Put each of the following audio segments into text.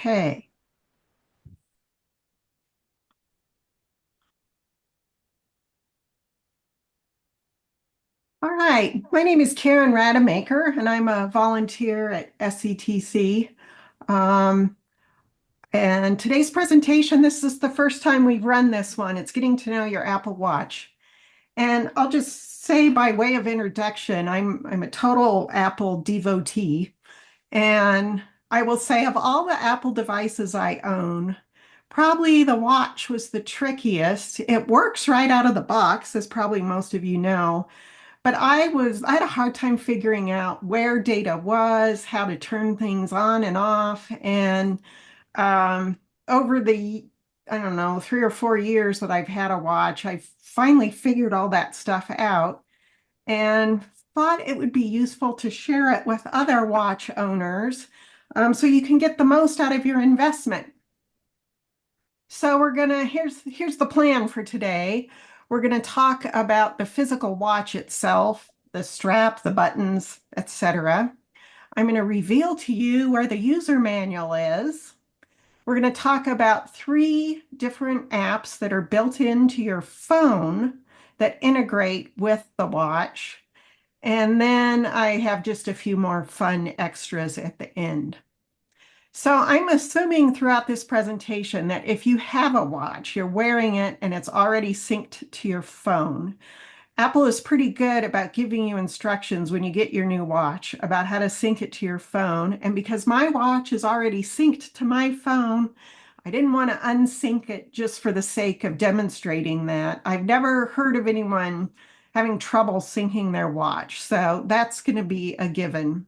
Okay. All right. My name is Karen Rademacher, and I'm a volunteer at SCTC. Um, and today's presentation, this is the first time we've run this one. It's getting to know your Apple Watch. And I'll just say by way of introduction, I'm a total Apple devotee. And I will say of all the Apple devices I own, probably the watch was the trickiest. It works right out of the box, as probably most of you know. But I had a hard time figuring out where data was, how to turn things on and off. And um, over the, I don't know, 3 or 4 years that I've had a watch, I finally figured all that stuff out and thought it would be useful to share it with other watch owners, so you can get the most out of your investment. So here's the plan for today. We're gonna talk about the physical watch itself, the strap, the buttons, etc. I'm gonna reveal to you where the user manual is. We're gonna talk about 3 different apps that are built into your phone that integrate with the watch. And then I have just a few more fun extras at the end. So I'm assuming throughout this presentation that if you have a watch, you're wearing it and it's already synced to your phone. Apple is pretty good about giving you instructions when you get your new watch about how to sync it to your phone. And because my watch is already synced to my phone, I didn't want to unsync it just for the sake of demonstrating that. I've never heard of anyone having trouble syncing their watch, so that's going to be a given.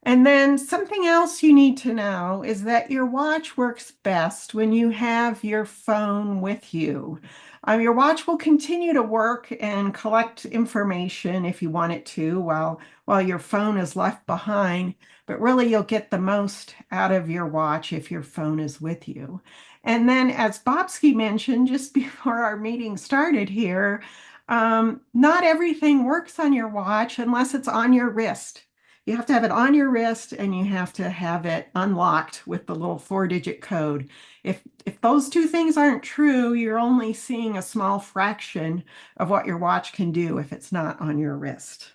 And then something else you need to know is that your watch works best when you have your phone with you. Your watch will continue to work and collect information if you want it to while your phone is left behind, but really you'll get the most out of your watch if your phone is with you. And then, as Bobsky mentioned just before our meeting started here, not everything works on your watch unless it's on your wrist. You have to have it on your wrist and you have to have it unlocked with the little 4-digit code. If those 2 things aren't true, you're only seeing a small fraction of what your watch can do if it's not on your wrist.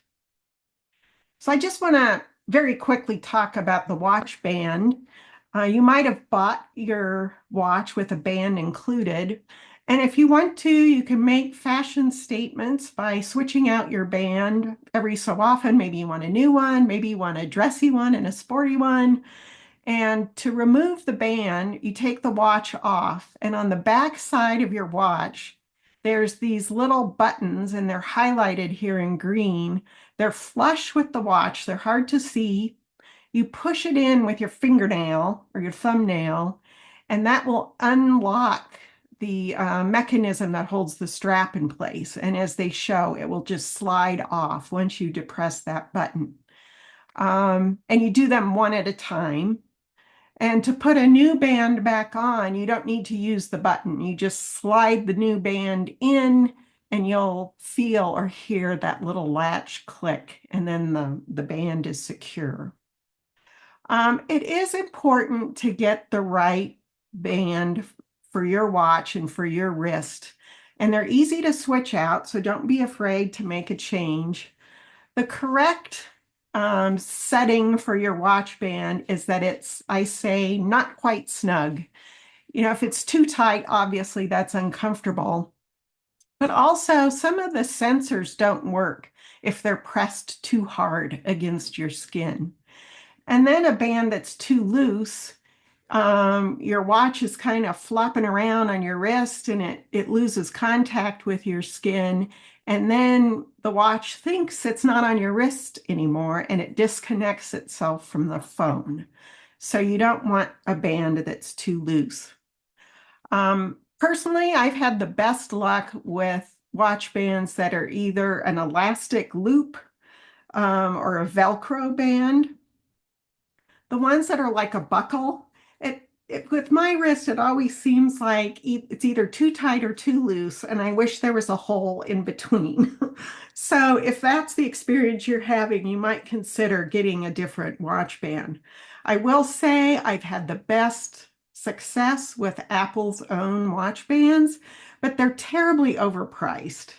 So I just want to very quickly talk about the watch band. You might have bought your watch with a band included. And if you want to, you can make fashion statements by switching out your band every so often. Maybe you want a new one, maybe you want a dressy one and a sporty one. And to remove the band, you take the watch off, and on the back side of your watch, there's these little buttons, and they're highlighted here in green. They're flush with the watch, they're hard to see. You push it in with your fingernail or your thumbnail, and that will unlock the mechanism that holds the strap in place. And as they show, it will just slide off once you depress that button. And you do them one at a time. And to put a new band back on, you don't need to use the button. You just slide the new band in and you'll feel or hear that little latch click, and then the band is secure. It is important to get the right band for your watch and for your wrist. And they're easy to switch out, so don't be afraid to make a change. The correct setting for your watch band is that it's, I say, not quite snug. If it's too tight, obviously that's uncomfortable. But also, some of the sensors don't work if they're pressed too hard against your skin. And then a band that's too loose, your watch is kind of flopping around on your wrist and it loses contact with your skin. And then the watch thinks it's not on your wrist anymore and it disconnects itself from the phone. So you don't want a band that's too loose. Personally, I've had the best luck with watch bands that are either an elastic loop or a Velcro band. The ones that are like a buckle, with my wrist, it always seems like it's either too tight or too loose, and I wish there was a hole in between. So if that's the experience you're having, you might consider getting a different watch band. I will say I've had the best success with Apple's own watch bands, but they're terribly overpriced.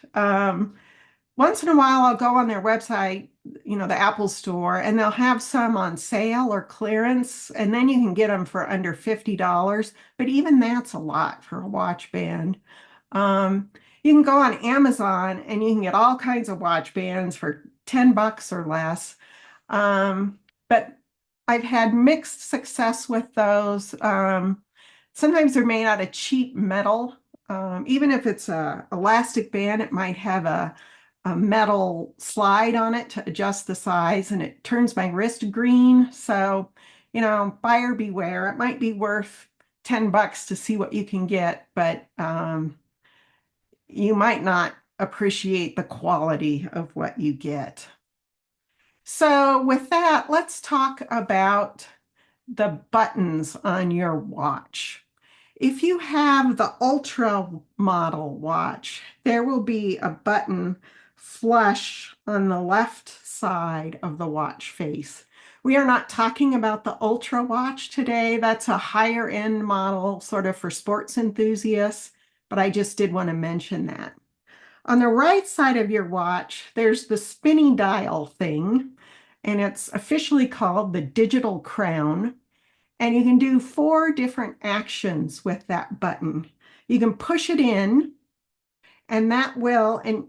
Once in a while, I'll go on their website, the Apple store, and they'll have some on sale or clearance, and then you can get them for under $50. But even that's a lot for a watch band. Um, you can go on Amazon and you can get all kinds of watch bands for $10 or less. But I've had mixed success with those. Sometimes they're made out of cheap metal. Even if it's a elastic band, it might have a metal slide on it to adjust the size, and it turns my wrist green. So, buyer beware. It might be worth $10 to see what you can get, but you might not appreciate the quality of what you get. So, with that, let's talk about the buttons on your watch. If you have the Ultra model watch, there will be a button flush on the left side of the watch face. We are not talking about the Ultra watch today. That's a higher end model, sort of for sports enthusiasts, but I just did want to mention that. On the right side of your watch, there's the spinny dial thing, and it's officially called the digital crown. And you can do 4 different actions with that button. You can push it in, and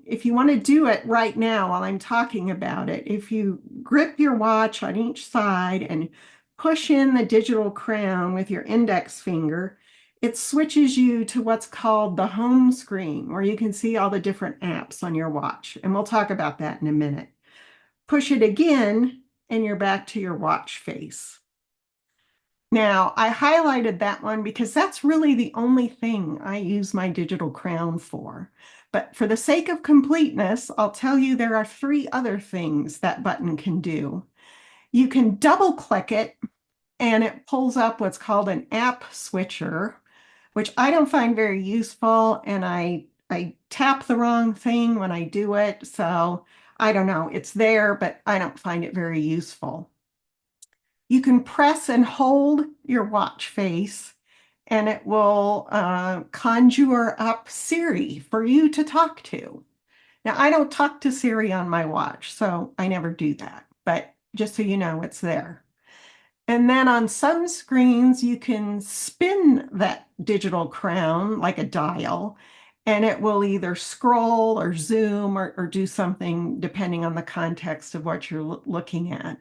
if you want to do it right now while I'm talking about it, if you grip your watch on each side and push in the digital crown with your index finger, it switches you to what's called the home screen, where you can see all the different apps on your watch. And we'll talk about that in a minute. Push it again, and you're back to your watch face. Now, I highlighted that one because that's really the only thing I use my digital crown for. But for the sake of completeness, I'll tell you there are 3 other things that button can do. You can double click it and it pulls up what's called an app switcher, which I don't find very useful, and I tap the wrong thing when I do it. So I don't know, it's there, but I don't find it very useful. You can press and hold your watch face, and it will conjure up Siri for you to talk to. Now, I don't talk to Siri on my watch, so I never do that, but just so you know, it's there. And then on some screens, you can spin that digital crown like a dial, and it will either scroll or zoom or do something depending on the context of what you're looking at.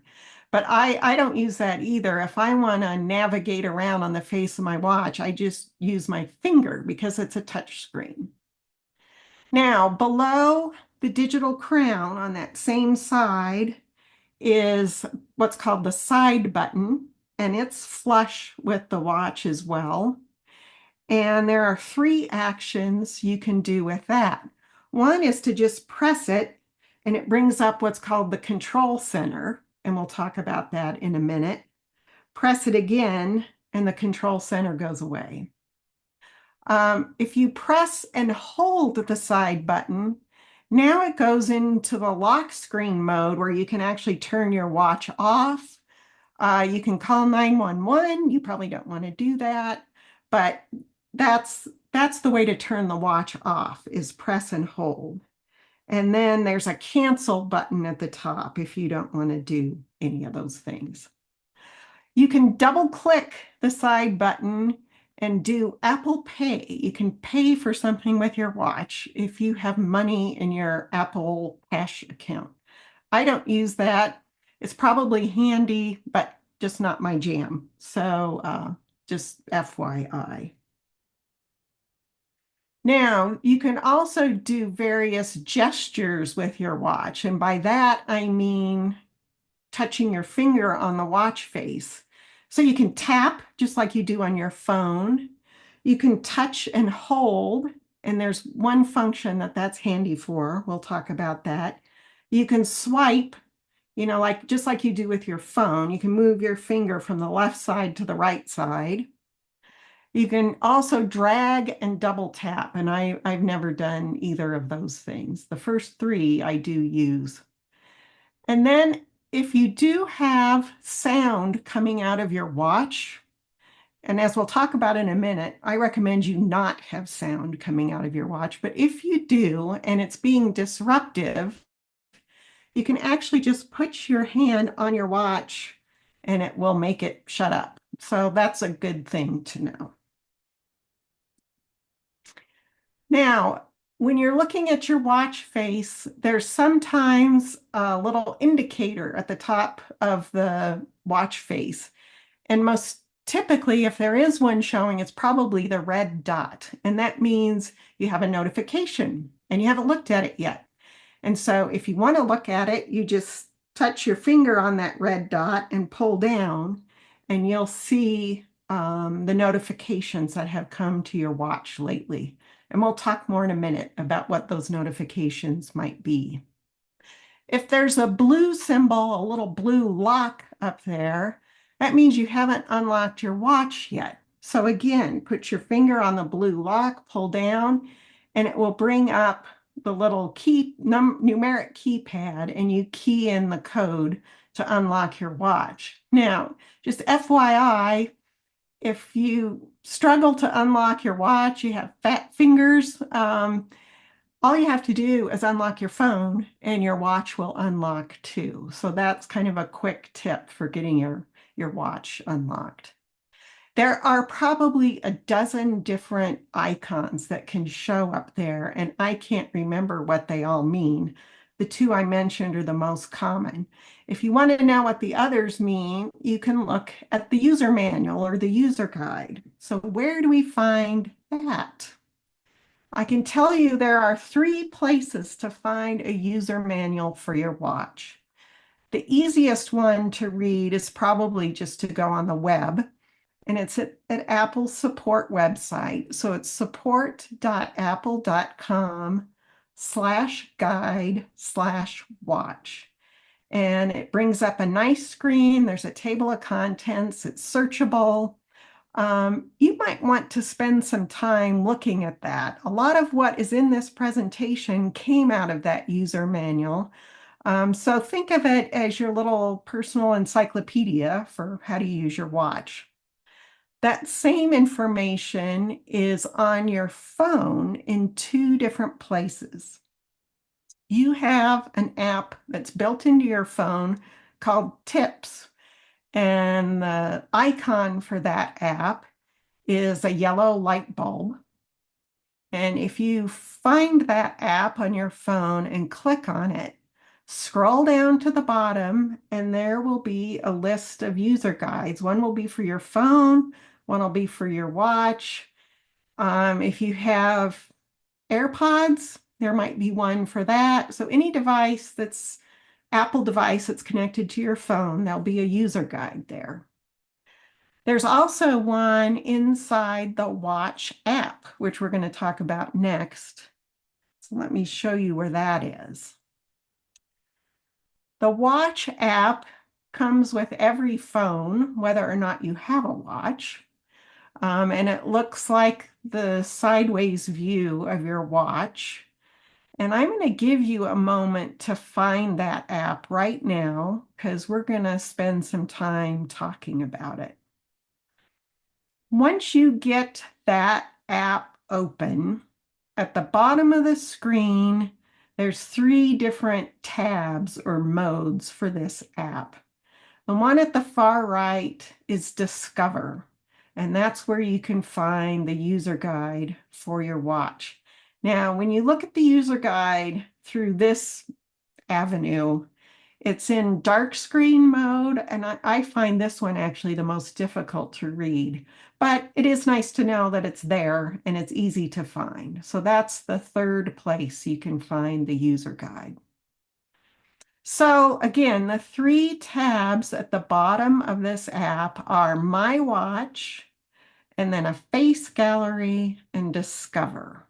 But I don't use that either. If I want to navigate around on the face of my watch, I just use my finger because it's a touch screen. Now, below the digital crown on that same side is what's called the side button, and it's flush with the watch as well. And there are 3 actions you can do with that. One is to just press it, and it brings up what's called the control center, and we'll talk about that in a minute. Press it again, and the control center goes away. If you press and hold the side button, now it goes into the lock screen mode where you can actually turn your watch off. You can call 911. You probably don't want to do that, but that's the way to turn the watch off, is press and hold. And then there's a cancel button at the top if you don't want to do any of those things. You can double click the side button and do Apple Pay. You can pay for something with your watch if you have money in your Apple Cash account. I don't use that. It's probably handy, but just not my jam. So just FYI. Now, you can also do various gestures with your watch. And by that, I mean touching your finger on the watch face. So you can tap just like you do on your phone. You can touch and hold, and there's one function that's handy for. We'll talk about that. You can swipe, just like you do with your phone. You can move your finger from the left side to the right side. You can also drag and double tap, and I've never done either of those things. The first 3 I do use. And then if you do have sound coming out of your watch, and as we'll talk about in a minute, I recommend you not have sound coming out of your watch. But if you do, and it's being disruptive, you can actually just put your hand on your watch and it will make it shut up. So that's a good thing to know. Now, when you're looking at your watch face, there's sometimes a little indicator at the top of the watch face. And most typically, if there is one showing, it's probably the red dot. And that means you have a notification and you haven't looked at it yet. And so if you want to look at it, you just touch your finger on that red dot and pull down, and you'll see the notifications that have come to your watch lately. And we'll talk more in a minute about what those notifications might be. If there's a blue symbol, a little blue lock up there, that means you haven't unlocked your watch yet. So again, put your finger on the blue lock, pull down, and it will bring up the little numeric keypad, and you key in the code to unlock your watch. Now, just FYI, if you struggle to unlock your watch, you have fat fingers, all you have to do is unlock your phone and your watch will unlock too. So that's kind of a quick tip for getting your watch unlocked. There are probably a dozen different icons that can show up there, and I can't remember what they all mean. The two I mentioned are the most common. If you want to know what the others mean, you can look at the user manual or the user guide. So where do we find that? I can tell you there are 3 places to find a user manual for your watch. The easiest one to read is probably just to go on the web, and it's at Apple's support website. So it's support.apple.com/guide/watch. And it brings up a nice screen. There's a table of contents. It's searchable. You might want to spend some time looking at that. A lot of what is in this presentation came out of that user manual. So think of it as your little personal encyclopedia for how to use your watch. That same information is on your phone in 2 different places. You have an app that's built into your phone called Tips. And the icon for that app is a yellow light bulb. And if you find that app on your phone and click on it, scroll down to the bottom, and there will be a list of user guides. One will be for your phone, one will be for your watch. If you have AirPods, there might be one for that. So any device that's Apple device that's connected to your phone, there'll be a user guide there. There's also one inside the Watch app, which we're going to talk about next. So let me show you where that is. The Watch app comes with every phone, whether or not you have a watch. And it looks like the sideways view of your watch. And I'm going to give you a moment to find that app right now, because we're going to spend some time talking about it. Once you get that app open, at the bottom of the screen, there's 3 different tabs or modes for this app. The one at the far right is Discover, and that's where you can find the user guide for your watch. Now, when you look at the user guide through this avenue, it's in dark screen mode, and I find this one actually the most difficult to read. But it is nice to know that it's there and it's easy to find. So that's the 3rd place you can find the user guide. So again, the 3 tabs at the bottom of this app are My Watch, and then a Face Gallery, and Discover.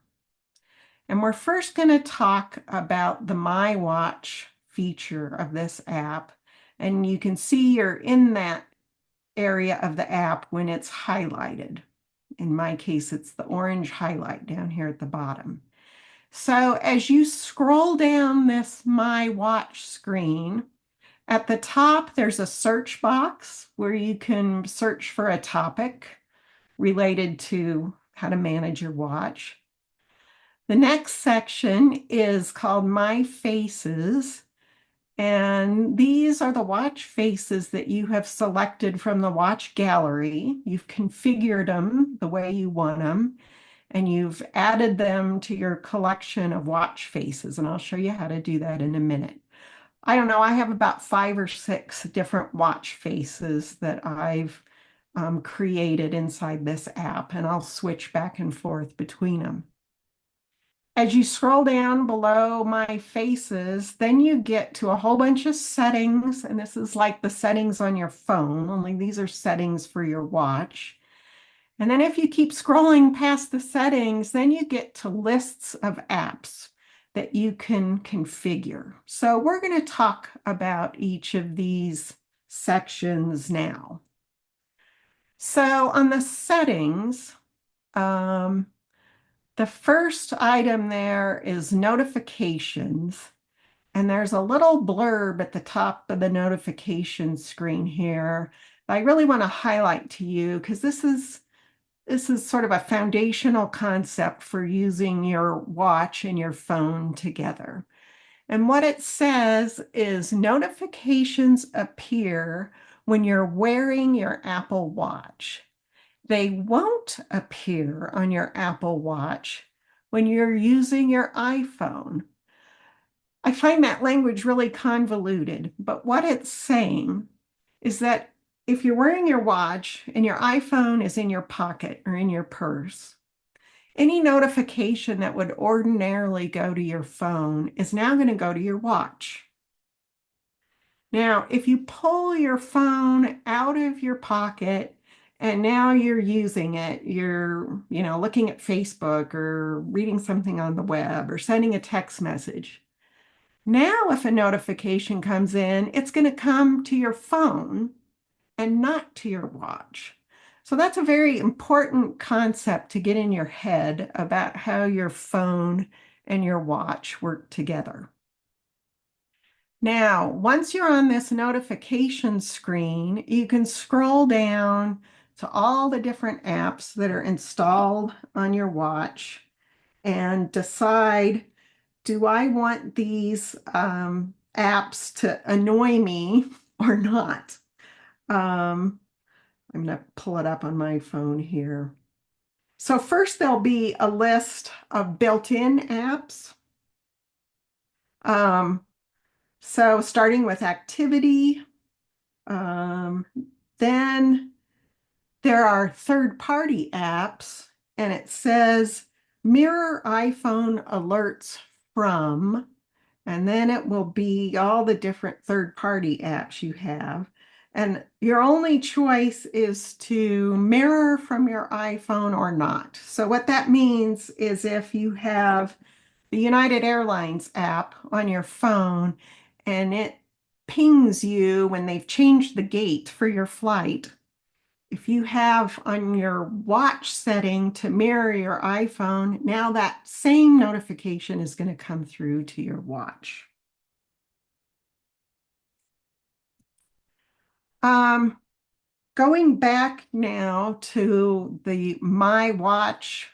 And we're first going to talk about the My Watch feature of this app. And you can see you're in that area of the app when it's highlighted. In my case, it's the orange highlight down here at the bottom. So as you scroll down this My Watch screen, At the top, there's a search box where you can search for a topic related to how to manage your watch. The next section is called My Faces, and these are the watch faces that you have selected from the watch gallery. You've configured them the way you want them, and you've added them to your collection of watch faces, and I'll show you how to do that in a minute. I don't know, I have about 5 or 6 different watch faces that I've created inside this app, and I'll switch back and forth between them. As you scroll down below My Faces, then you get to a whole bunch of settings, and this is like the settings on your phone, only these are settings for your watch. And then if you keep scrolling past the settings, then you get to lists of apps that you can configure. So we're going to talk about each of these sections now. So on the settings, the first item there is notifications, and there's a little blurb at the top of the notification screen here that I really want to highlight to you because this is sort of a foundational concept for using your watch and your phone together. And what it says is notifications appear when you're wearing your Apple Watch. They won't appear on your Apple Watch when you're using your iPhone. I find that language really convoluted, but what it's saying is that if you're wearing your watch and your iPhone is in your pocket or in your purse, any notification that would ordinarily go to your phone is now going to go to your watch. Now, if you pull your phone out of your pocket and now you're using it, you're, looking at Facebook or reading something on the web or sending a text message. Now, if a notification comes in, it's going to come to your phone and not to your watch. So that's a very important concept to get in your head about how your phone and your watch work together. Now, once you're on this notification screen, you can scroll down to all the different apps that are installed on your watch and decide, do I want these apps to annoy me or not? I'm going to pull it up on my phone here. So first there'll be a list of built-in apps. So starting with activity, then there are third-party apps, and it says mirror iPhone alerts from, and then it will be all the different third-party apps you have. And your only choice is to mirror from your iPhone or not. So what that means is if you have the United Airlines app on your phone and it pings you when they've changed the gate for your flight, if you have on your watch setting to mirror your iPhone, now that same notification is going to come through to your watch. Going back now to the My Watch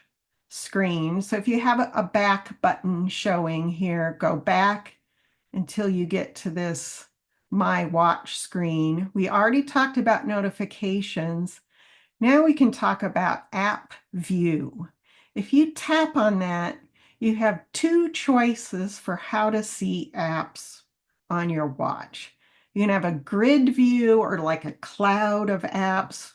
screen. So if you have a back button showing here, go back until you get to this My Watch screen. We already talked about notifications. Now we can talk about app view. If you tap on that, you have 2 choices for how to see apps on your watch. You can have a grid view or like a cloud of apps,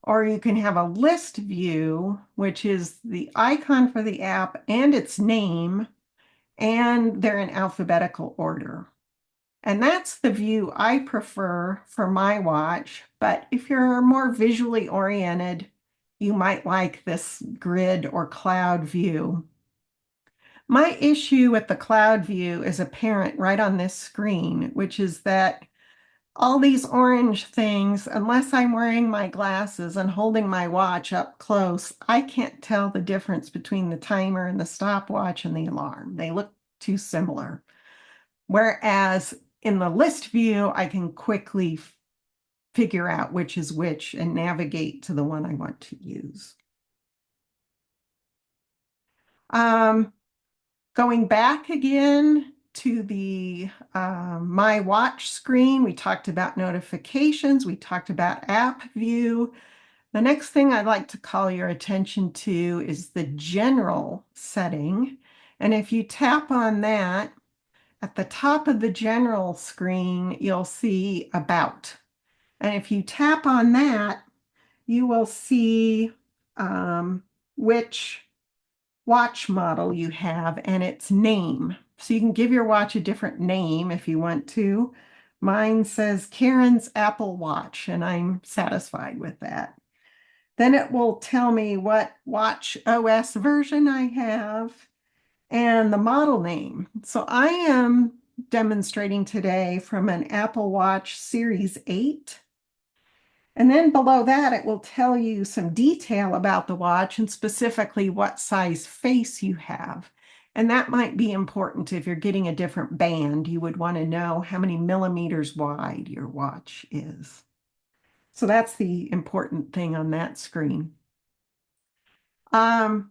or you can have a list view, which is the icon for the app and its name, and they're in alphabetical order. And that's the view I prefer for my watch, but if you're more visually oriented, you might like this grid or cloud view. My issue with the cloud view is apparent right on this screen, which is that all these orange things, unless I'm wearing my glasses and holding my watch up close, I can't tell the difference between the timer and the stopwatch and the alarm. They look too similar. Whereas in the list view, I can quickly figure out which is which and navigate to the one I want to use. Going back again to the My Watch screen, we talked about notifications, we talked about app view. The next thing I'd like to call your attention to is the general setting. And if you tap on that, at the top of the general screen, you'll see About. And if you tap on that, you will see which watch model you have and its name. So you can give your watch a different name if you want to. Mine says Karen's Apple Watch, and I'm satisfied with that. Then it will tell me what watch OS version I have and the model name. So I am demonstrating today from an Apple Watch Series 8. And then below that, it will tell you some detail about the watch and specifically what size face you have. And that might be important if you're getting a different band. You would want to know how many millimeters wide your watch is. So that's the important thing on that screen. Going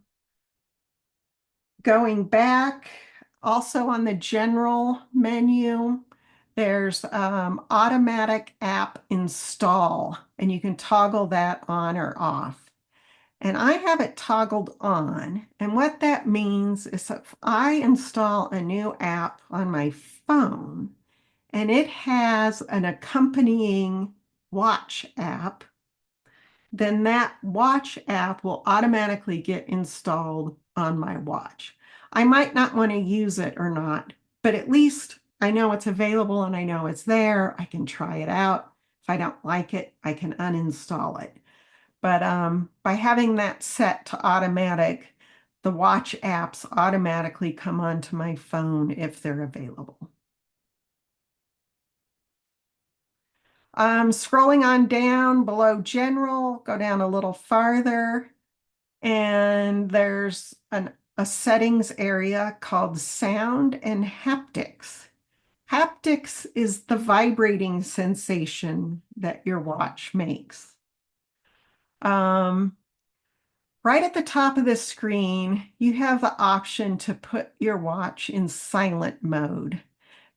back, also on the general menu, there's automatic app install, and you can toggle that on or off. And I have it toggled on. And what that means is if I install a new app on my phone and it has an accompanying watch app, then that watch app will automatically get installed on my watch. I might not want to use it or not, but at least I know it's available and I know it's there. I can try it out. If I don't like it, I can uninstall it. But by having that set to automatic, the watch apps automatically come onto my phone if they're available. Scrolling on down below general, go down a little farther, and there's a settings area called sound and haptics. Haptics is the vibrating sensation that your watch makes. Right at the top of the screen, you have the option to put your watch in silent mode.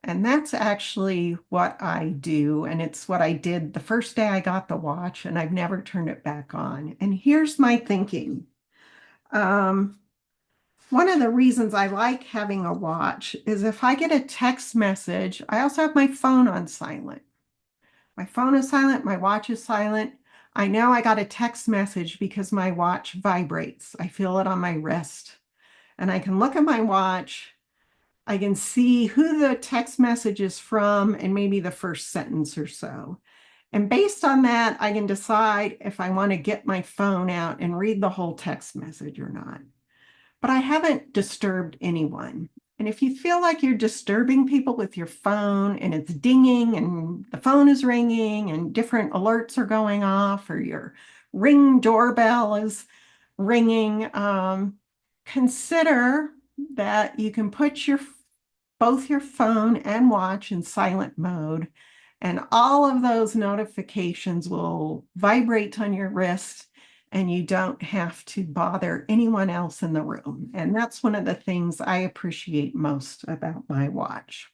And that's actually what I do. And it's what I did the first day I got the watch, and I've never turned it back on. And here's my thinking. One of the reasons I like having a watch is if I get a text message, I also have my phone on silent. My phone is silent, my watch is silent. I know I got a text message because my watch vibrates. I feel it on my wrist. And I can look at my watch. I can see who the text message is from and maybe the first sentence or so. And based on that, I can decide if I want to get my phone out and read the whole text message or not. But I haven't disturbed anyone. And if you feel like you're disturbing people with your phone and it's dinging and the phone is ringing and different alerts are going off or your Ring doorbell is ringing, consider that you can put both your phone and watch in silent mode, and all of those notifications will vibrate on your wrist and you don't have to bother anyone else in the room. And that's one of the things I appreciate most about my watch.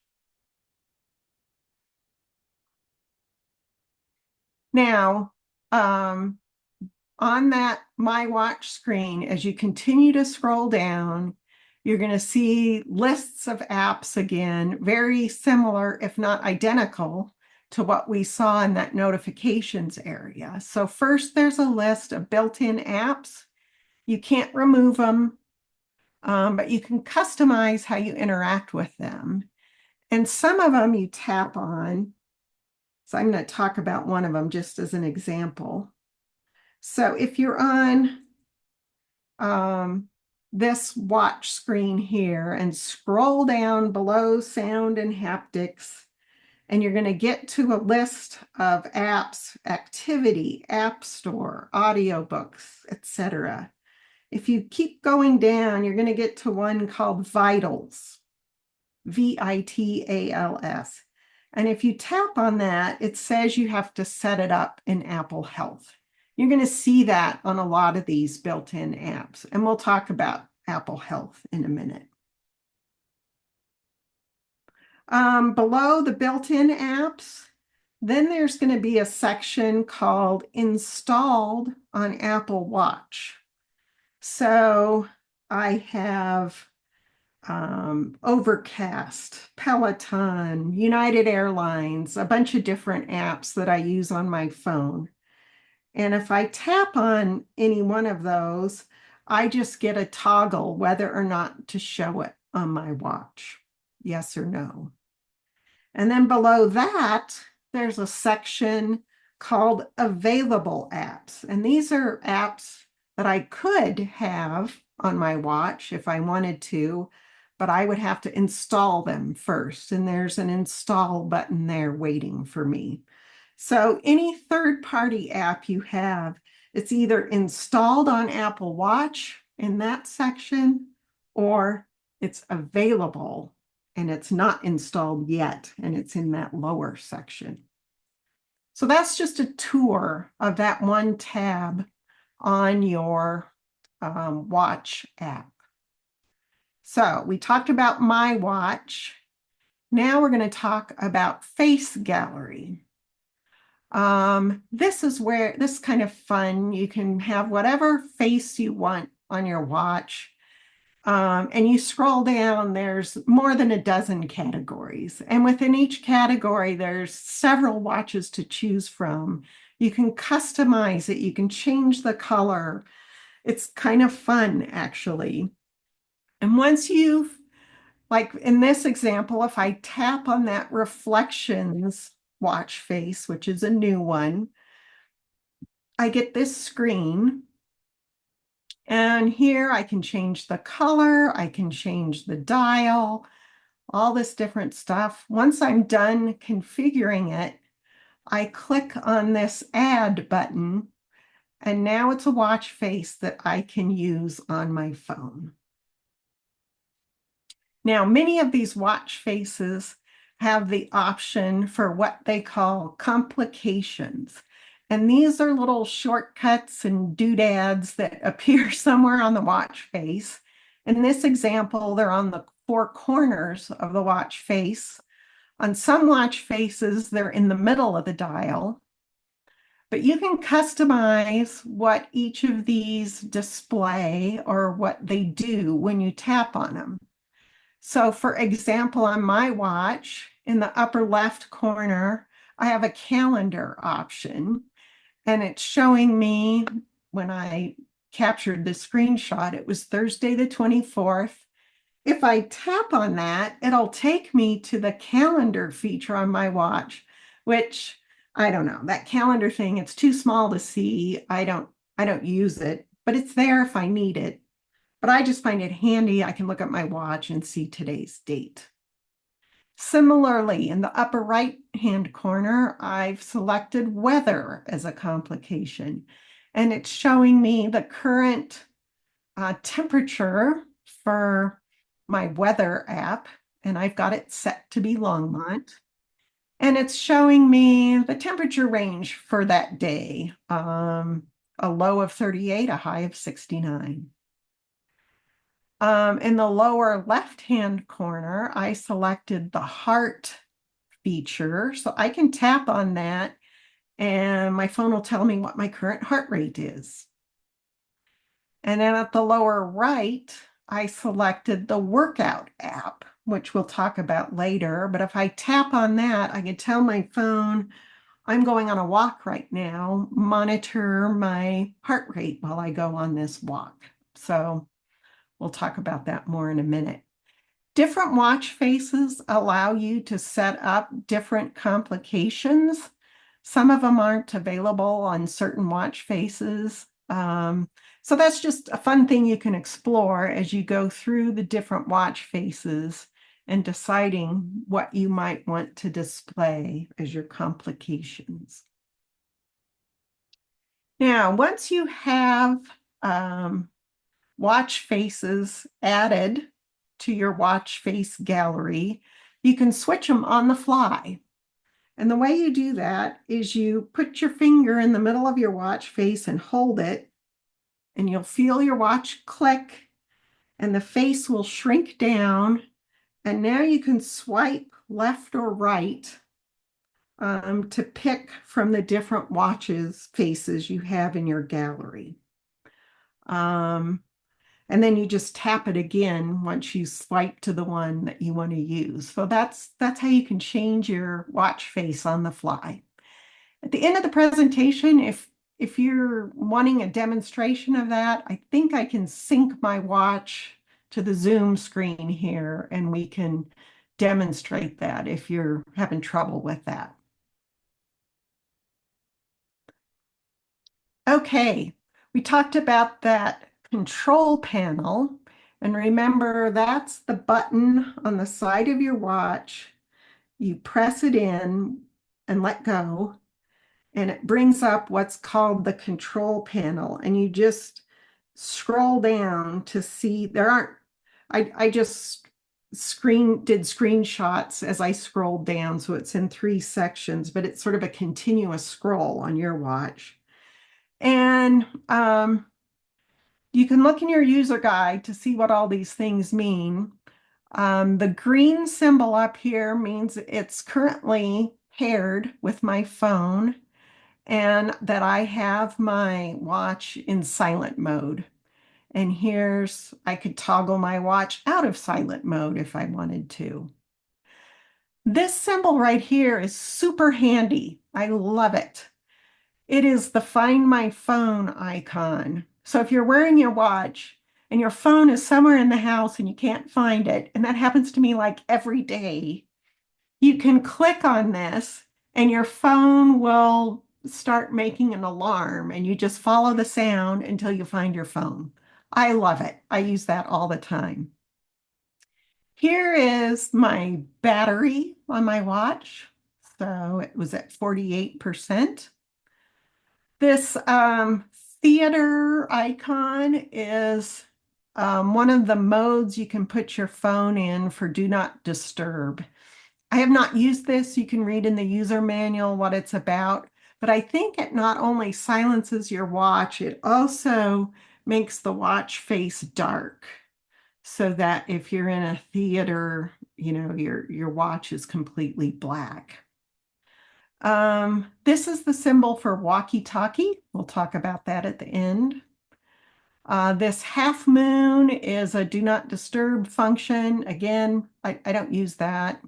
Now, on that My Watch screen, as you continue to scroll down, you're going to see lists of apps again, very similar, if not identical, to what we saw in that notifications area. So first, there's a list of built-in apps. You can't remove them, but you can customize how you interact with them. And some of them you tap on. So I'm going to talk about one of them just as an example. So if you're on this watch screen here and scroll down below sound and haptics, and you're going to get to a list of apps, activity, app store, audiobooks, etc. If you keep going down, you're going to get to one called Vitals, Vitals. And if you tap on that, it says you have to set it up in Apple Health. You're going to see that on a lot of these built-in apps, and we'll talk about Apple Health in a minute. Below the built-in apps, then there's going to be a section called Installed on Apple Watch. So I have Overcast, Peloton, United Airlines, a bunch of different apps that I use on my phone. And if I tap on any one of those, I just get a toggle whether or not to show it on my watch, yes or no. And then below that, there's a section called Available Apps. And these are apps that I could have on my watch if I wanted to, but I would have to install them first. And there's an install button there waiting for me. So any third-party app you have, it's either installed on Apple Watch in that section, or it's available and it's not installed yet, and it's in that lower section. So that's just a tour of that one tab on your watch app. So we talked about my watch. Now we're going to talk about Face Gallery. This is kind of fun. You can have whatever face you want on your watch. And you scroll down, there's more than a dozen categories. And within each category, there's several watches to choose from. You can customize it. You can change the color. It's kind of fun, actually. And once you've, like in this example, if I tap on that Reflections watch face, which is a new one, I get this screen. And here I can change the color, I can change the dial, all this different stuff. Once I'm done configuring it, I click on this Add button, and now it's a watch face that I can use on my phone. Now, many of these watch faces have the option for what they call complications. And these are little shortcuts and doodads that appear somewhere on the watch face. In this example, they're on the four corners of the watch face. On some watch faces, they're in the middle of the dial. But you can customize what each of these display or what they do when you tap on them. So for example, on my watch, in the upper left corner, I have a calendar option, and it's showing me when I captured the screenshot, it was Thursday the 24th. If I tap on that, it'll take me to the calendar feature on my watch, which I don't know, that calendar thing, it's too small to see. I don't use it, but it's there if I need it. But I just find it handy. I can look at my watch and see today's date. Similarly, in the upper right-hand corner, I've selected weather as a complication, and it's showing me the current temperature for my weather app, and I've got it set to be Longmont. And it's showing me the temperature range for that day, a low of 38, a high of 69. In the lower left-hand corner, I selected the heart feature, so I can tap on that and my phone will tell me what my current heart rate is. And then at the lower right, I selected the workout app, which we'll talk about later. But if I tap on that, I can tell my phone, I'm going on a walk right now, monitor my heart rate while I go on this walk. So we'll talk about that more in a minute. Different watch faces allow you to set up different complications. Some of them aren't available on certain watch faces. So that's just a fun thing you can explore as you go through the different watch faces and deciding what you might want to display as your complications. Now, once you have watch faces added to your watch face gallery, you can switch them on the fly. And the way you do that is you put your finger in the middle of your watch face and hold it, and you'll feel your watch click, and the face will shrink down. And now you can swipe left or right to pick from the different watches faces you have in your gallery. Um, and then you just tap it again once you swipe to the one that you want to use. So that's how you can change your watch face on the fly. At the end of the presentation, if you're wanting a demonstration of that, I think I can sync my watch to the Zoom screen here, and we can demonstrate that if you're having trouble with that. Okay, we talked about that control panel, and remember that's the button on the side of your watch. You press it in and let go, and it brings up what's called the control panel, and you just scroll down to see there aren't, I just did screenshots as I scrolled down, so it's in 3 sections, but it's sort of a continuous scroll on your watch. And you can look in your user guide to see what all these things mean. The green symbol up here means it's currently paired with my phone and that I have my watch in silent mode. And I could toggle my watch out of silent mode if I wanted to. This symbol right here is super handy. I love it. It is the Find My Phone icon. So if you're wearing your watch and your phone is somewhere in the house and you can't find it, and that happens to me like every day, you can click on this and your phone will start making an alarm, and you just follow the sound until you find your phone. I love it. I use that all the time. Here is my battery on my watch. So it was at 48%. This theater icon is one of the modes you can put your phone in for do not disturb. I have not used this. You can read in the user manual what it's about, but I think it not only silences your watch, it also makes the watch face dark so that if you're in a theater, your watch is completely black. This is the symbol for walkie-talkie. We'll talk about that at the end. This half moon is a do not disturb function. Again, I don't use that.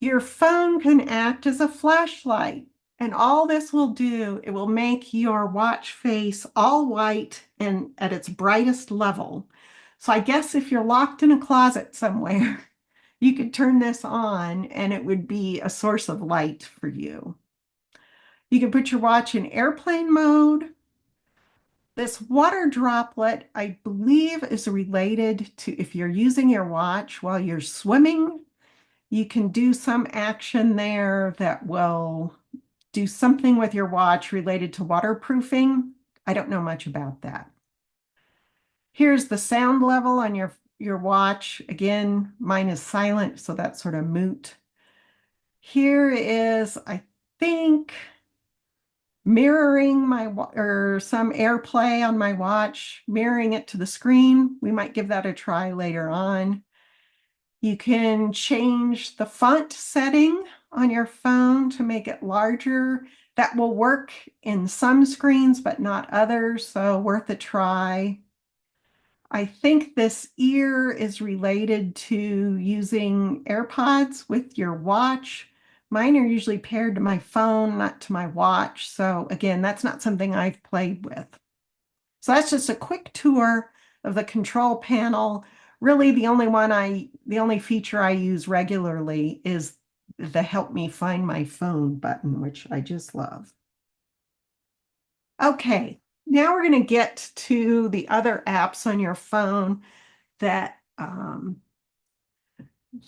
Your phone can act as a flashlight, and all this will do, it will make your watch face all white and at its brightest level. So I guess if you're locked in a closet somewhere, you could turn this on and it would be a source of light for you. You can put your watch in airplane mode. This water droplet, I believe, is related to if you're using your watch while you're swimming, you can do some action there that will do something with your watch related to waterproofing. I don't know much about that. Here's the sound level on your watch. Again, mine is silent, so that's sort of moot. Here is, I think, mirroring or some AirPlay on my watch, mirroring it to the screen. We might give that a try later on. You can change the font setting on your phone to make it larger. That will work in some screens, but not others, so worth a try. I think this ear is related to using AirPods with your watch. Mine are usually paired to my phone, not to my watch. So again, that's not something I've played with. So that's just a quick tour of the control panel. Really, the only feature I use regularly is the Help Me Find My Phone button, which I just love. Okay, now we're going to get to the other apps on your phone that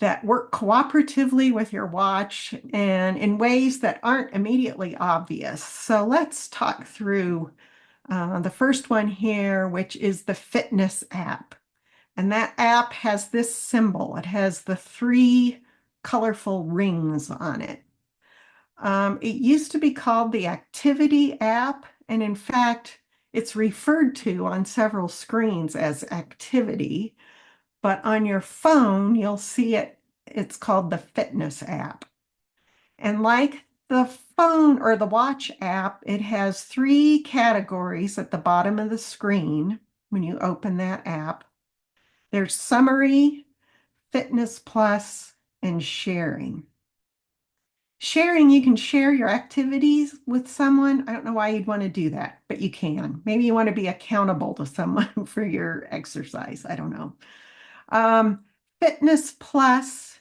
that work cooperatively with your watch and in ways that aren't immediately obvious. So let's talk through the first one here, which is the fitness app. And that app has this symbol. It has the 3 colorful rings on it. It used to be called the Activity app, and in fact, it's referred to on several screens as Activity, but on your phone, you'll see it's called the Fitness app. And like the phone or the watch app, it has three categories at the bottom of the screen when you open that app. There's Summary, Fitness Plus, and Sharing. Sharing, you can share your activities with someone. I don't know why you'd want to do that, but you can. Maybe you want to be accountable to someone for your exercise. I don't know. Um, Fitness Plus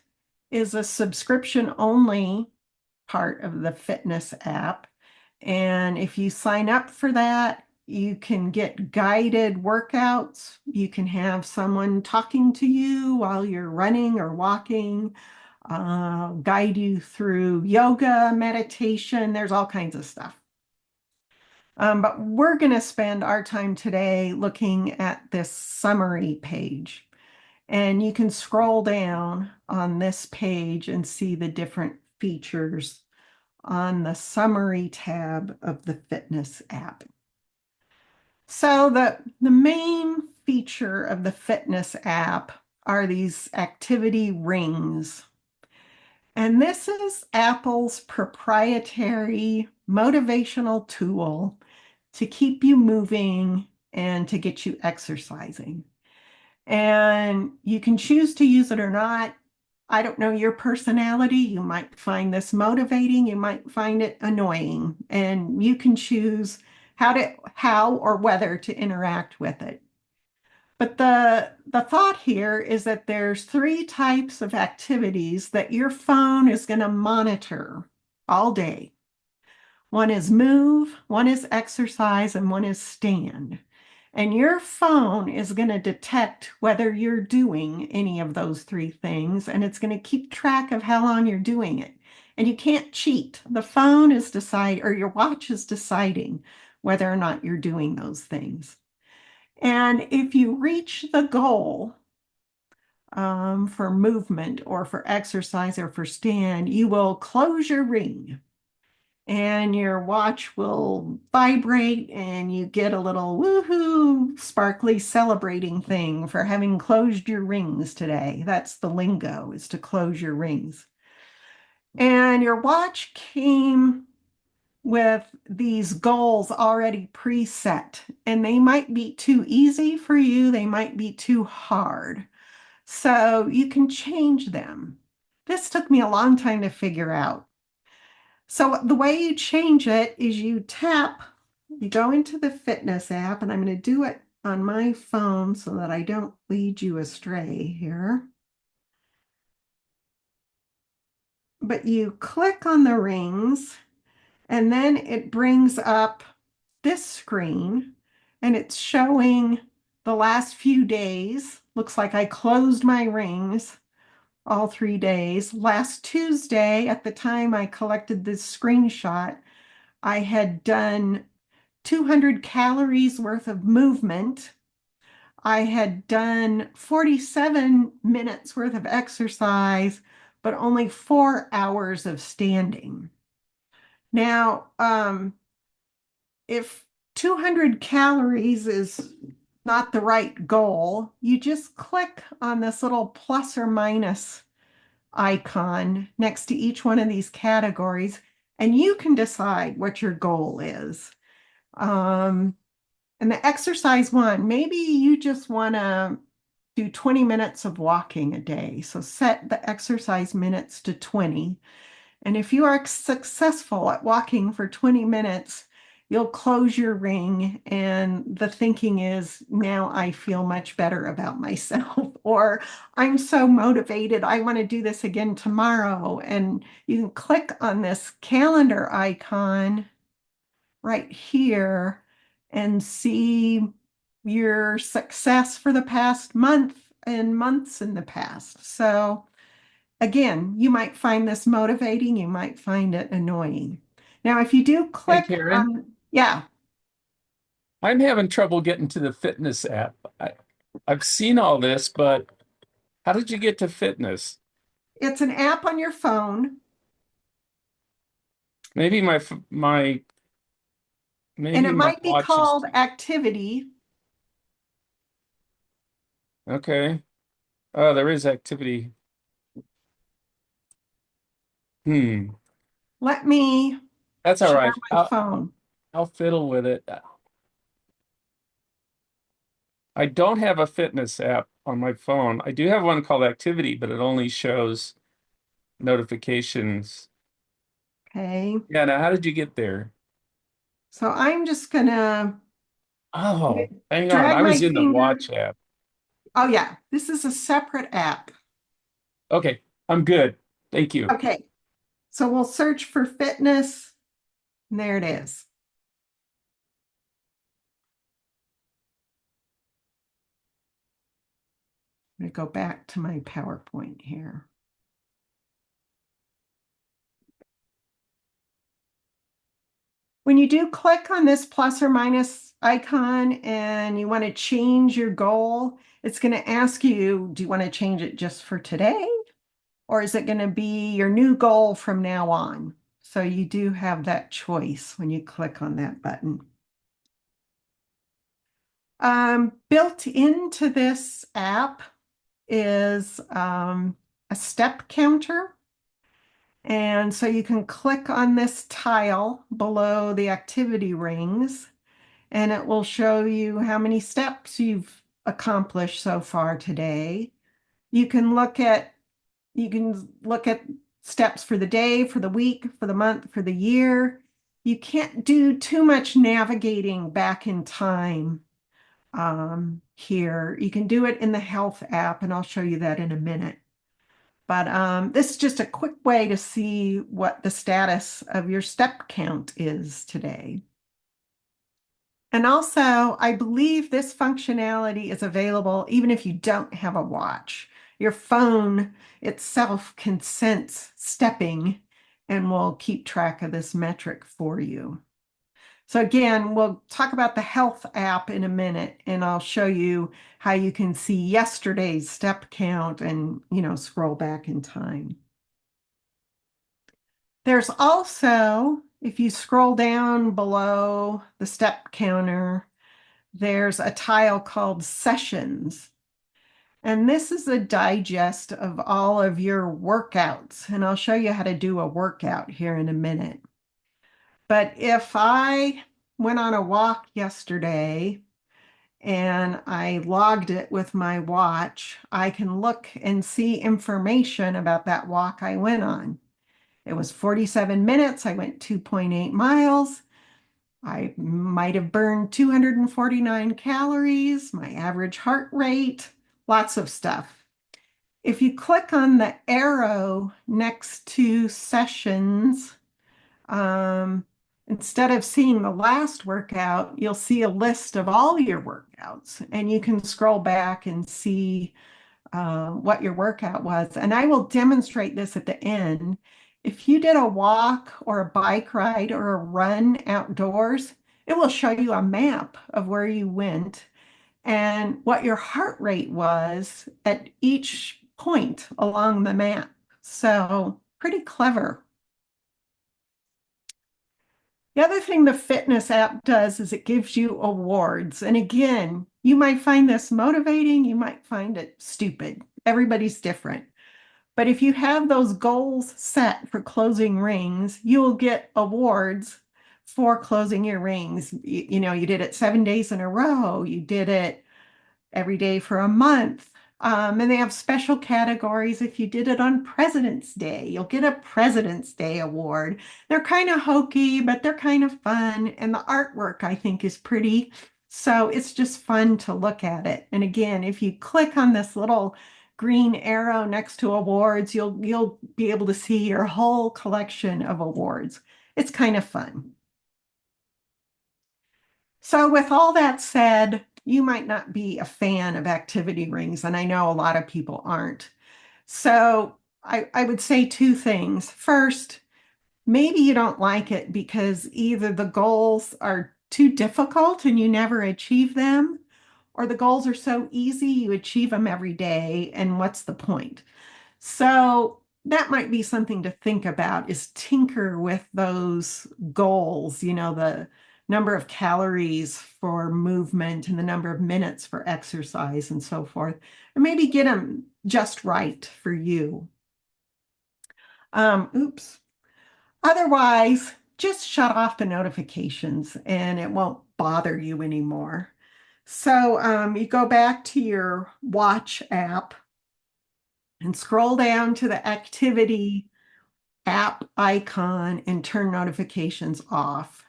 is a subscription only part of the fitness app. And if you sign up for that, you can get guided workouts. You can have someone talking to you while you're running or walking, guide you through yoga, meditation. There's all kinds of stuff. But we're going to spend our time today looking at this summary page. And you can scroll down on this page and see the different features on the summary tab of the fitness app. So the main feature of the fitness app are these activity rings. And this is Apple's proprietary motivational tool to keep you moving and to get you exercising. And you can choose to use it or not. I don't know your personality. You might find this motivating, you might find it annoying, and you can choose how or whether to interact with it. But the thought here is that there's three types of activities that your phone is going to monitor all day. One is move, one is exercise, and one is stand. And your phone is going to detect whether you're doing any of those three things, and it's going to keep track of how long you're doing it. And you can't cheat. The phone is deciding, or your watch is deciding whether or not you're doing those things. And if you reach the goal for movement or for exercise or for stand, you will close your ring and your watch will vibrate and you get a little woohoo, sparkly celebrating thing for having closed your rings today. That's the lingo, is to close your rings. And your watch came with these goals already preset, and they might be too easy for you, they might be too hard. So you can change them. This took me a long time to figure out. So the way you change it is you go into the fitness app, and I'm going to do it on my phone so that I don't lead you astray here. But you click on the rings, and then it brings up this screen, and it's showing the last few days. Looks like I closed my rings all 3 days. Last Tuesday, at the time I collected this screenshot, I had done 200 calories worth of movement. I had done 47 minutes worth of exercise, but only 4 hours of standing. Now, if 200 calories is not the right goal, you just click on this little plus or minus icon next to each one of these categories, and you can decide what your goal is. And the exercise one, maybe you just want to do 20 minutes of walking a day. So set the exercise minutes to 20. And if you are successful at walking for 20 minutes, you'll close your ring. And the thinking is, now I feel much better about myself, or I'm so motivated, I want to do this again tomorrow. And you can click on this calendar icon right here and see your success for the past month and months in the past. So again, you might find this motivating, you might find it annoying. Now, if you do Hey, click Karen, on, yeah, I'm having trouble getting to the fitness app. I've seen all this, but how did you get to fitness? it's an app on your phone. Maybe And maybe it my might be watch is called activity. okay. Oh, there is activity. Hmm. Let me That's all share right. my phone. I'll fiddle with it. I don't have a fitness app on my phone. I do have one called Activity, but it only shows notifications. Okay. Yeah, now how did you get there? So I'm just gonna Oh, hang on. drag I my was in the finger. watch app. Oh yeah, this is a separate app. Okay, I'm good. Thank you. Okay. So we'll search for fitness. And there it is. I'm going to go back to my PowerPoint here. When you do click on this plus or minus icon and you want to change your goal, it's going to ask you, do you want to change it just for today? Or is it going to be your new goal from now on? So you do have that choice when you click on that button. Built into this app is a step counter. And so you can click on this tile below the activity rings, and it will show you how many steps you've accomplished so far today. You can look at you can look at steps for the day, for the week, for the month, for the year. You can't do too much navigating back in time here. You can do it in the health app, and I'll show you that in a minute. But this is just a quick way to see what the status of your step count is today. And also, I believe this functionality is available even if you don't have a watch. Your phone itself can sense stepping and will keep track of this metric for you. So again, we'll talk about the health app in a minute, and I'll show you how you can see yesterday's step count and, scroll back in time. There's also, if you scroll down below the step counter, there's a tile called Sessions. And this is a digest of all of your workouts. And I'll show you how to do a workout here in a minute. But if I went on a walk yesterday and I logged it with my watch, I can look and see information about that walk I went on. It was 47 minutes. I went 2.8 miles. I might have burned 249 calories, my average heart rate, lots of stuff. If you click on the arrow next to sessions, um, instead of seeing the last workout, you'll see a list of all your workouts, and you can scroll back and see what your workout was. And I will demonstrate this at the end. If you did a walk or a bike ride or a run outdoors, it will show you a map of where you went and what your heart rate was at each point along the map. So pretty clever. The other thing the fitness app does is it gives you awards. And again, you might find this motivating, you might find it stupid. Everybody's different. But if you have those goals set for closing rings, you will get awards for closing your rings. You did it 7 days in a row, you did it every day for a month. And they have special categories. If you did it on President's Day, you'll get a President's Day award. They're kind of hokey, but they're kind of fun. And the artwork, I think, is pretty. So it's just fun to look at it. And again, if you click on this little green arrow next to awards, you'll be able to see your whole collection of awards. It's kind of fun. So with all that said, you might not be a fan of activity rings, and I know a lot of people aren't. So I would say two things. First, maybe you don't like it because either the goals are too difficult and you never achieve them, or the goals are so easy you achieve them every day, and what's the point? So that might be something to think about is tinker with those goals, the number of calories for movement and the number of minutes for exercise and so forth, and maybe get them just right for you. Oops. Otherwise, just shut off the notifications and it won't bother you anymore. So you go back to your watch app and scroll down to the activity app icon and turn notifications off.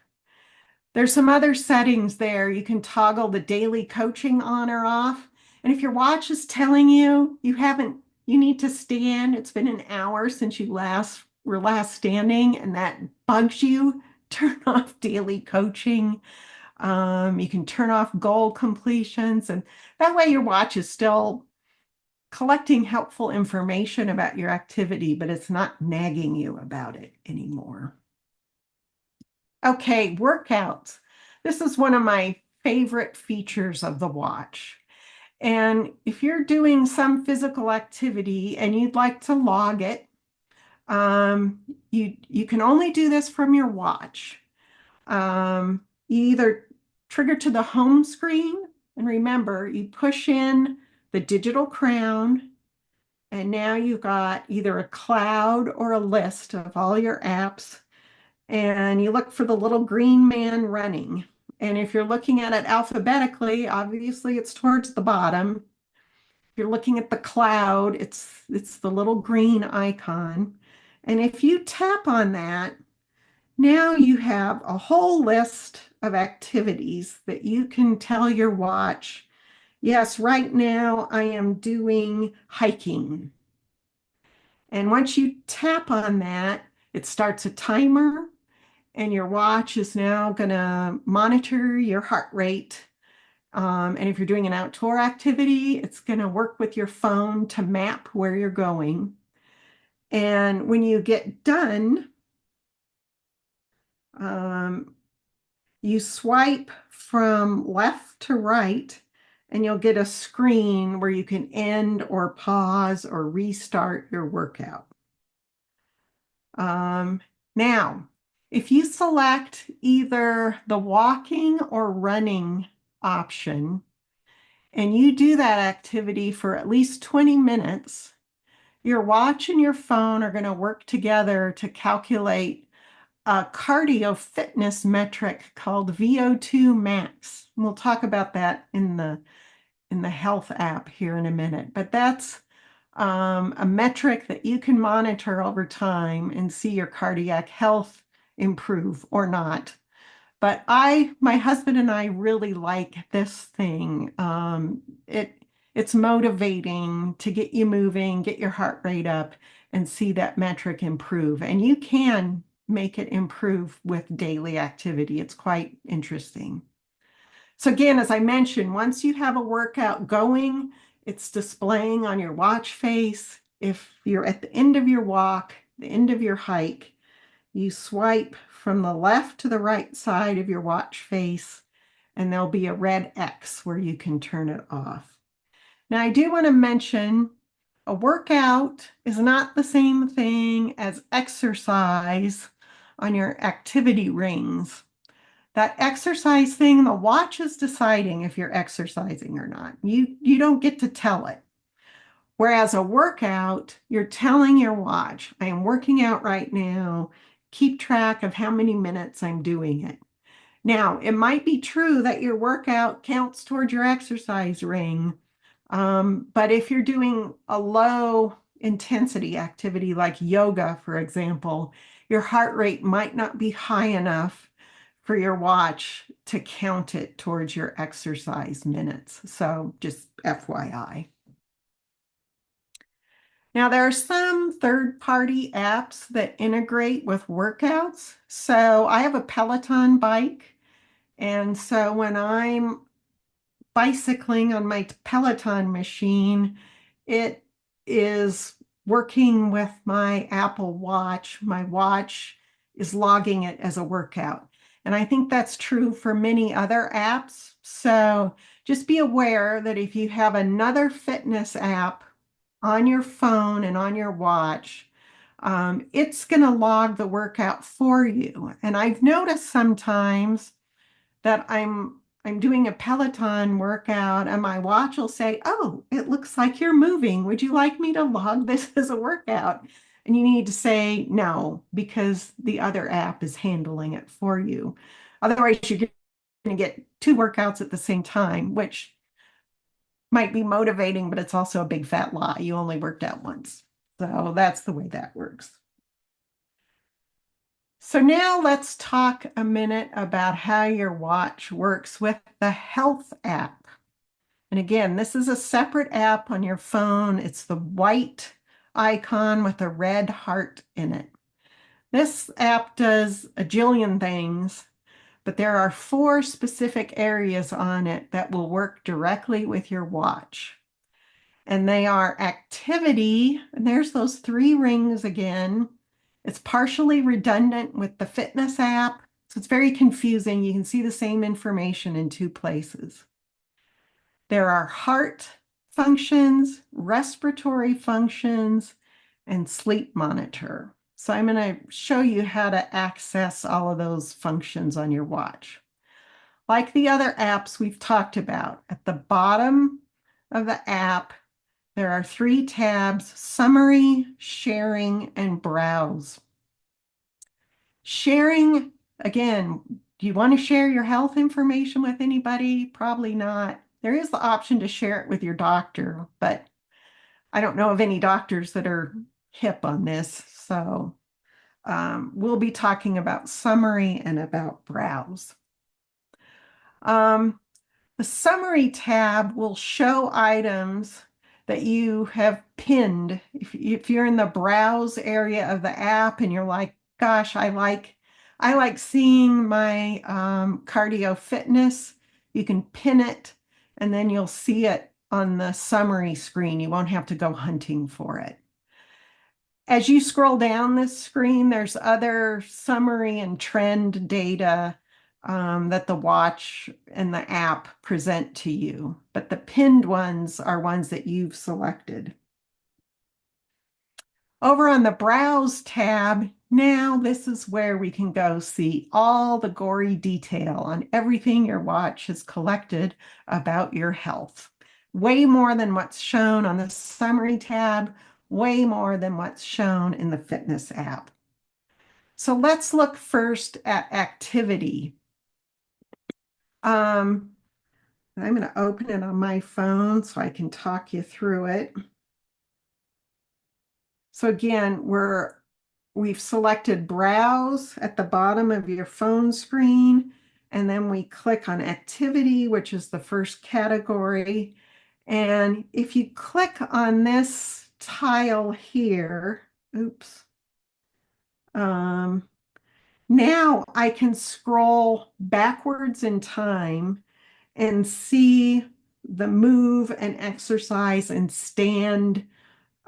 There's some other settings there. You can toggle the daily coaching on or off. And if your watch is telling you you need to stand, it's been an hour since you were last standing, and that bugs you, turn off daily coaching. You can turn off goal completions, and that way your watch is still collecting helpful information about your activity, but it's not nagging you about it anymore. Okay, workouts. This is one of my favorite features of the watch. And if you're doing some physical activity and you'd like to log it, you can only do this from your watch. You either trigger to the home screen, and remember, you push in the digital crown, and now you've got either a cloud or a list of all your apps, and you look for the little green man running. And if you're looking at it alphabetically, obviously it's towards the bottom. If you're looking at the cloud, it's the little green icon. And if you tap on that, now you have a whole list of activities that you can tell your watch, yes, right now I am doing hiking. And once you tap on that, it starts a timer, and your watch is now going to monitor your heart rate. And if you're doing an outdoor activity, it's going to work with your phone to map where you're going. And when you get done, you swipe from left to right, and you'll get a screen where you can end or pause or restart your workout. Now, if you select either the walking or running option, and you do that activity for at least 20 minutes, your watch and your phone are going to work together to calculate a cardio fitness metric called VO2 max. We'll talk about that in the health app here in a minute, but that's a metric that you can monitor over time and see your cardiac health improve or not. But my husband and I really like this thing. It's motivating to get you moving, get your heart rate up, and see that metric improve. And you can make it improve with daily activity. It's quite interesting. So again, as I mentioned, once you have a workout going, it's displaying on your watch face. If you're at the end of your walk, the end of your hike, you swipe from the left to the right side of your watch face, and there'll be a red X where you can turn it off. Now, I do want to mention a workout is not the same thing as exercise on your activity rings. That exercise thing, the watch is deciding if you're exercising or not. You don't get to tell it. Whereas a workout, you're telling your watch, I am working out right now. Keep track of how many minutes I'm doing it. Now, it might be true that your workout counts toward your exercise ring, but if you're doing a low intensity activity like yoga, for example, your heart rate might not be high enough for your watch to count it towards your exercise minutes. So just FYI. Now, there are some third-party apps that integrate with workouts. So I have a Peloton bike. And so when I'm bicycling on my Peloton machine, it is working with my Apple Watch. My watch is logging it as a workout. And I think that's true for many other apps. So just be aware that if you have another fitness app on your phone and on your watch, it's going to log the workout for you. And I've noticed sometimes that I'm doing a Peloton workout and my watch will say, "Oh, it looks like you're moving. Would you like me to log this as a workout?" And you need to say no because the other app is handling it for you. Otherwise, you're going to get two workouts at the same time, which might be motivating, but it's also a big fat lie. You only worked out once. So that's the way that works. So now let's talk a minute about how your watch works with the Health app. And again, this is a separate app on your phone. It's the white icon with a red heart in it. This app does a jillion things, but there are 4 specific areas on it that will work directly with your watch. And they are activity, and there's those 3 rings again. It's partially redundant with the fitness app, so it's very confusing. You can see the same information in 2 places. There are heart functions, respiratory functions, and sleep monitor. So I'm going to show you how to access all of those functions on your watch. Like the other apps we've talked about, at the bottom of the app, there are 3 tabs: Summary, Sharing, and Browse. Sharing, again, do you want to share your health information with anybody? Probably not. There is the option to share it with your doctor, but I don't know of any doctors that are hip on this. So we'll be talking about Summary and about Browse. The Summary tab will show items that you have pinned. If you're in the browse area of the app and you're like, gosh, I like seeing my cardio fitness, you can pin it and then you'll see it on the summary screen. You won't have to go hunting for it. As you scroll down this screen, there's other summary and trend data that the watch and the app present to you, but the pinned ones are ones that you've selected. Over on the Browse tab, now this is where we can go see all the gory detail on everything your watch has collected about your health. Way more than what's shown on the Summary tab, way more than what's shown in the Fitness app. So let's look first at activity. I'm going to open it on my phone so I can talk you through it. So again, we've selected Browse at the bottom of your phone screen, and then we click on Activity, which is the first category. And if you click on this tile here, oops, now I can scroll backwards in time and see the move and exercise and stand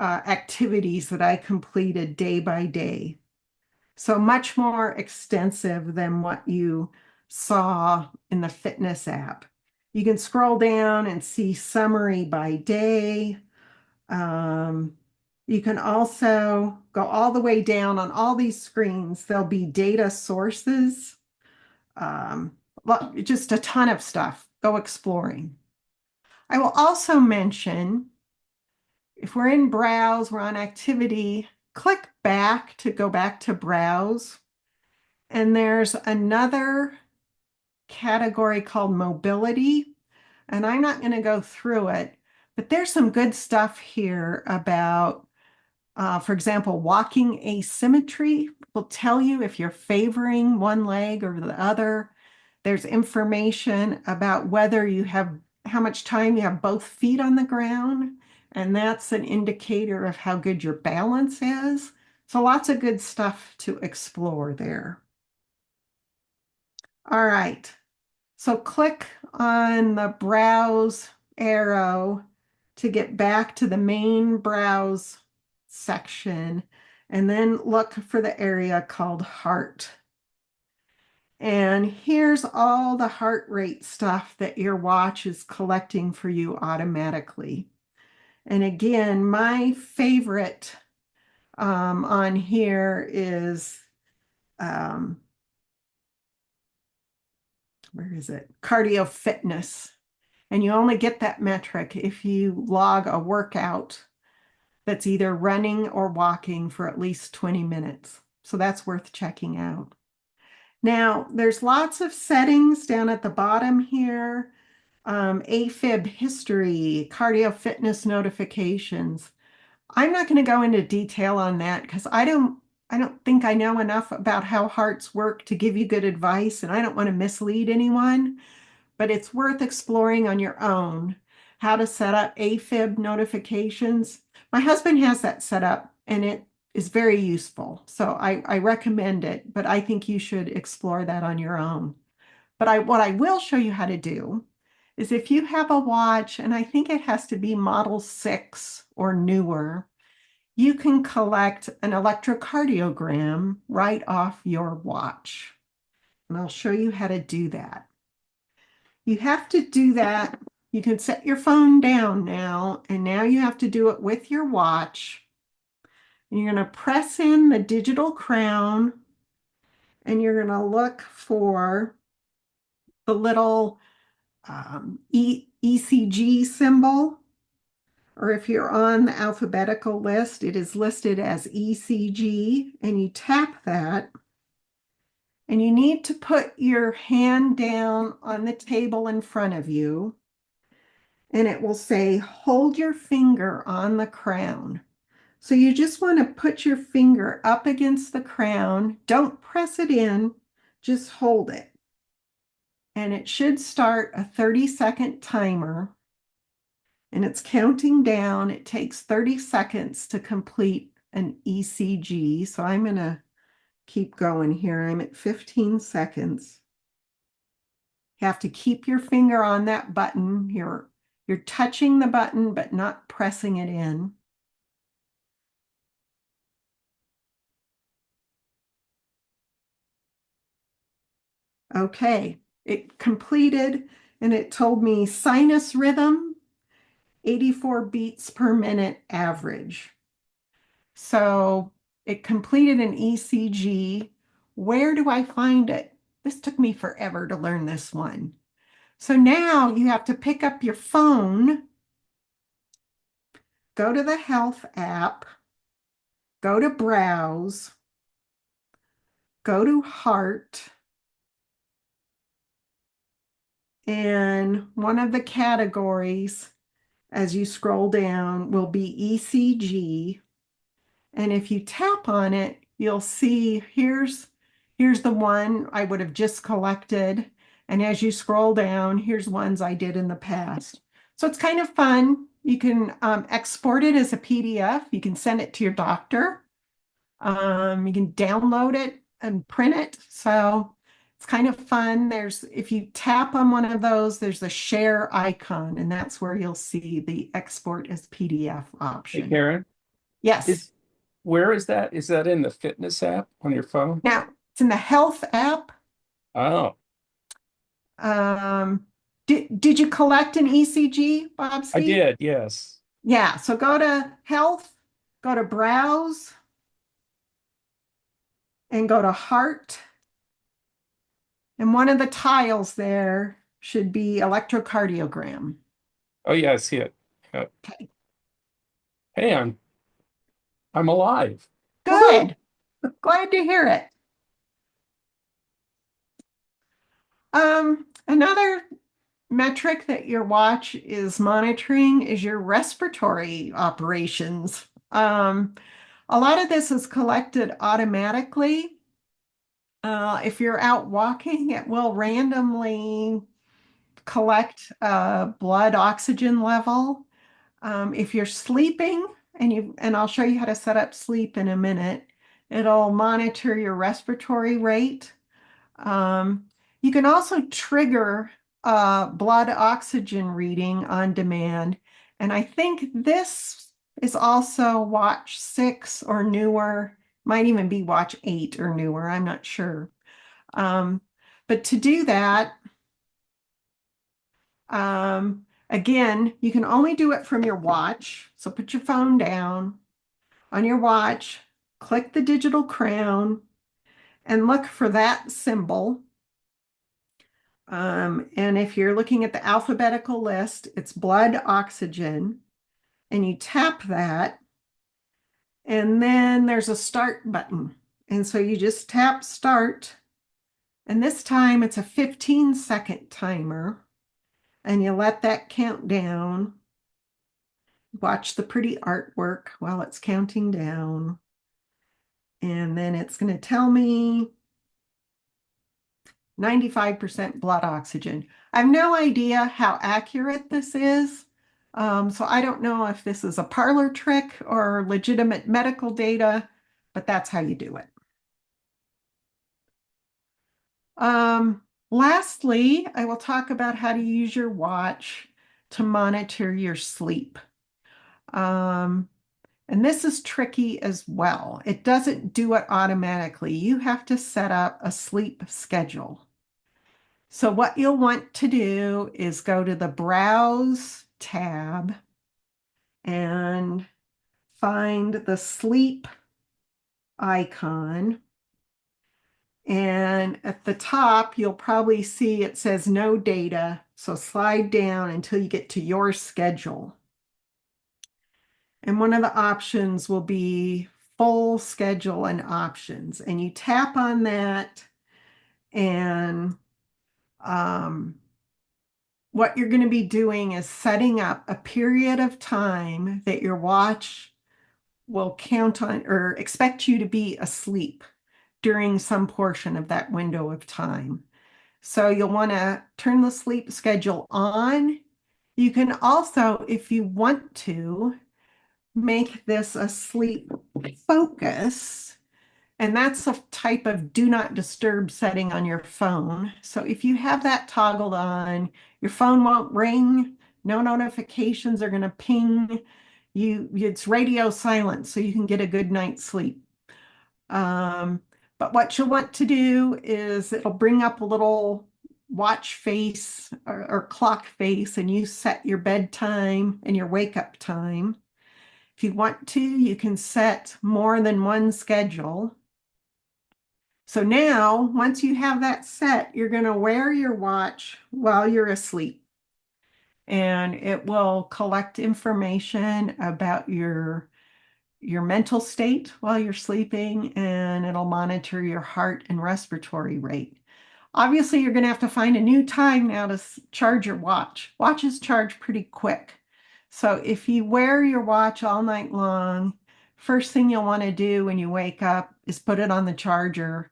activities that I completed day by day. So much more extensive than what you saw in the fitness app. You can scroll down and see summary by day. You can also go all the way down on all these screens. There'll be data sources, just a ton of stuff. Go exploring. I will also mention, if we're in Browse, we're on Activity, click back to go back to Browse. And there's another category called Mobility. And I'm not going to go through it, but there's some good stuff here about, for example, walking asymmetry will tell you if you're favoring one leg or the other. There's information about whether you have, how much time you have both feet on the ground, and that's an indicator of how good your balance is. So lots of good stuff to explore there. All right, so click on the Browse arrow to get back to the main Browse section, and then look for the area called Heart. And here's all the heart rate stuff that your watch is collecting for you automatically. And again, my favorite on here is, um, where is it? Cardio fitness. And you only get that metric if you log a workout that's either running or walking for at least 20 minutes. So that's worth checking out. Now, there's lots of settings down at the bottom here. AFib history, cardio fitness notifications. I'm not going to go into detail on that because I don't think I know enough about how hearts work to give you good advice, and I don't want to mislead anyone, but it's worth exploring on your own how to set up AFib notifications. My husband has that set up and it is very useful. So I recommend it, but I think you should explore that on your own. But what I will show you how to do is if you have a watch, and I think it has to be Model 6 or newer, you can collect an electrocardiogram right off your watch. And I'll show you how to do that. You have to do that. You can set your phone down now, and now you have to do it with your watch. And you're going to press in the digital crown, and you're going to look for the little ECG symbol, or if you're on the alphabetical list, it is listed as ECG, and you tap that. And you need to put your hand down on the table in front of you, and it will say, hold your finger on the crown. So you just want to put your finger up against the crown. Don't press it in, just hold it. And it should start a 30-second timer. And it's counting down. It takes 30 seconds to complete an ECG. So I'm going to keep going here. I'm at 15 seconds. You have to keep your finger on that button. You're touching the button, but not pressing it in. Okay, it completed and it told me sinus rhythm, 84 beats per minute average. So it completed an ECG. Where do I find it? This took me forever to learn this one. So now you have to pick up your phone, go to the health app, go to browse, go to heart, and one of the categories as you scroll down will be ECG. And if you tap on it, you'll see here's the one I would have just collected. And as you scroll down, here's ones I did in the past. So it's kind of fun. You can export it as a PDF. You can send it to your doctor. You can download it and print it. So it's kind of fun. If you tap on one of those, there's a share icon, and that's where you'll see the export as PDF Hey, option. Karen, Yes. where is that? Is that in the fitness app on your phone? Now, it's in the health app. Oh, Um, did you collect an ECG, I Bobski? did, yes. Yeah, so go to health, go to browse, and go to heart. And one of the tiles there should be electrocardiogram. Oh yeah, I see it. Yeah. Okay, Hey, I'm alive. Woohoo! good. Glad to hear it. Another metric that your watch is monitoring is your respiratory operations. A lot of this is collected automatically. If you're out walking, it will randomly collect blood oxygen level. If you're sleeping, and I'll show you how to set up sleep in a minute, it'll monitor your respiratory rate. You can also trigger blood oxygen reading on demand. And I think this is also watch 6 or newer, might even be watch 8 or newer, I'm not sure. But to do that, again, you can only do it from your watch. So put your phone down on your watch, click the digital crown and look for that symbol. And if you're looking at the alphabetical list, it's blood oxygen, and you tap that, and then there's a start button. And so you just tap start, and this time it's a 15-second timer, and you let that count down. Watch the pretty artwork while it's counting down. And then it's going to tell me 95% blood oxygen. I have no idea how accurate this is. So I don't know if this is a parlor trick or legitimate medical data, but that's how you do it. Lastly, I will talk about how to use your watch to monitor your sleep. And this is tricky as well. It doesn't do it automatically. You have to set up a sleep schedule. So what you'll want to do is go to the Browse tab and find the sleep icon. And at the top, you'll probably see it says no data. So slide down until you get to your schedule. And one of the options will be full schedule and options. And you tap on that, and what you're going to be doing is setting up a period of time that your watch will count on or expect you to be asleep during some portion of that window of time. So you'll want to turn the sleep schedule on. You can also, if you want to, make this a sleep focus. And that's a type of do not disturb setting on your phone. So if you have that toggled on, your phone won't ring, no notifications are going to ping you. It's radio silent, so you can get a good night's sleep. But what you'll want to do is it'll bring up a little watch face or clock face, and you set your bedtime and your wake up time. If you want to, you can set more than one schedule. So now, once you have that set, you're going to wear your watch while you're asleep. And it will collect information about your mental state while you're sleeping, and it'll monitor your heart and respiratory rate. Obviously, you're going to have to find a new time now to charge your watch. Watches charge pretty quick. So if you wear your watch all night long, first thing you'll want to do when you wake up is put it on the charger.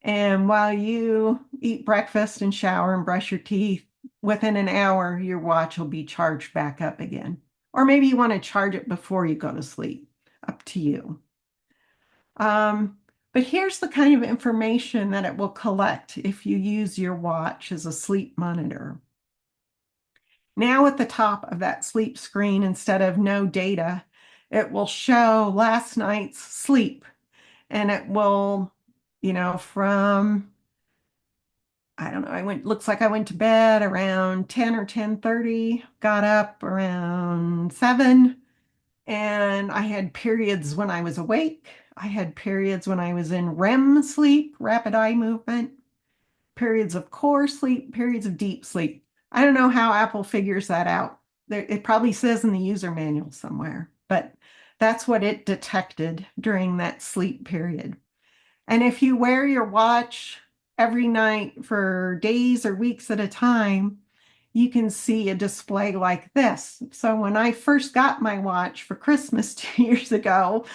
And while you eat breakfast and shower and brush your teeth, within an hour, your watch will be charged back up again. Or maybe you want to charge it before you go to sleep. Up to you. But here's the kind of information that it will collect if you use your watch as a sleep monitor. Now at the top of that sleep screen, instead of no data, it will show last night's sleep. And it will, from, I don't know, looks like I went to bed around 10 or 10:30, got up around 7, and I had periods when I was awake. I had periods when I was in REM sleep, rapid eye movement, periods of core sleep, periods of deep sleep. I don't know how Apple figures that out. It probably says in the user manual somewhere, but that's what it detected during that sleep period. And if you wear your watch every night for days or weeks at a time, you can see a display like this. So when I first got my watch for Christmas 2 years ago,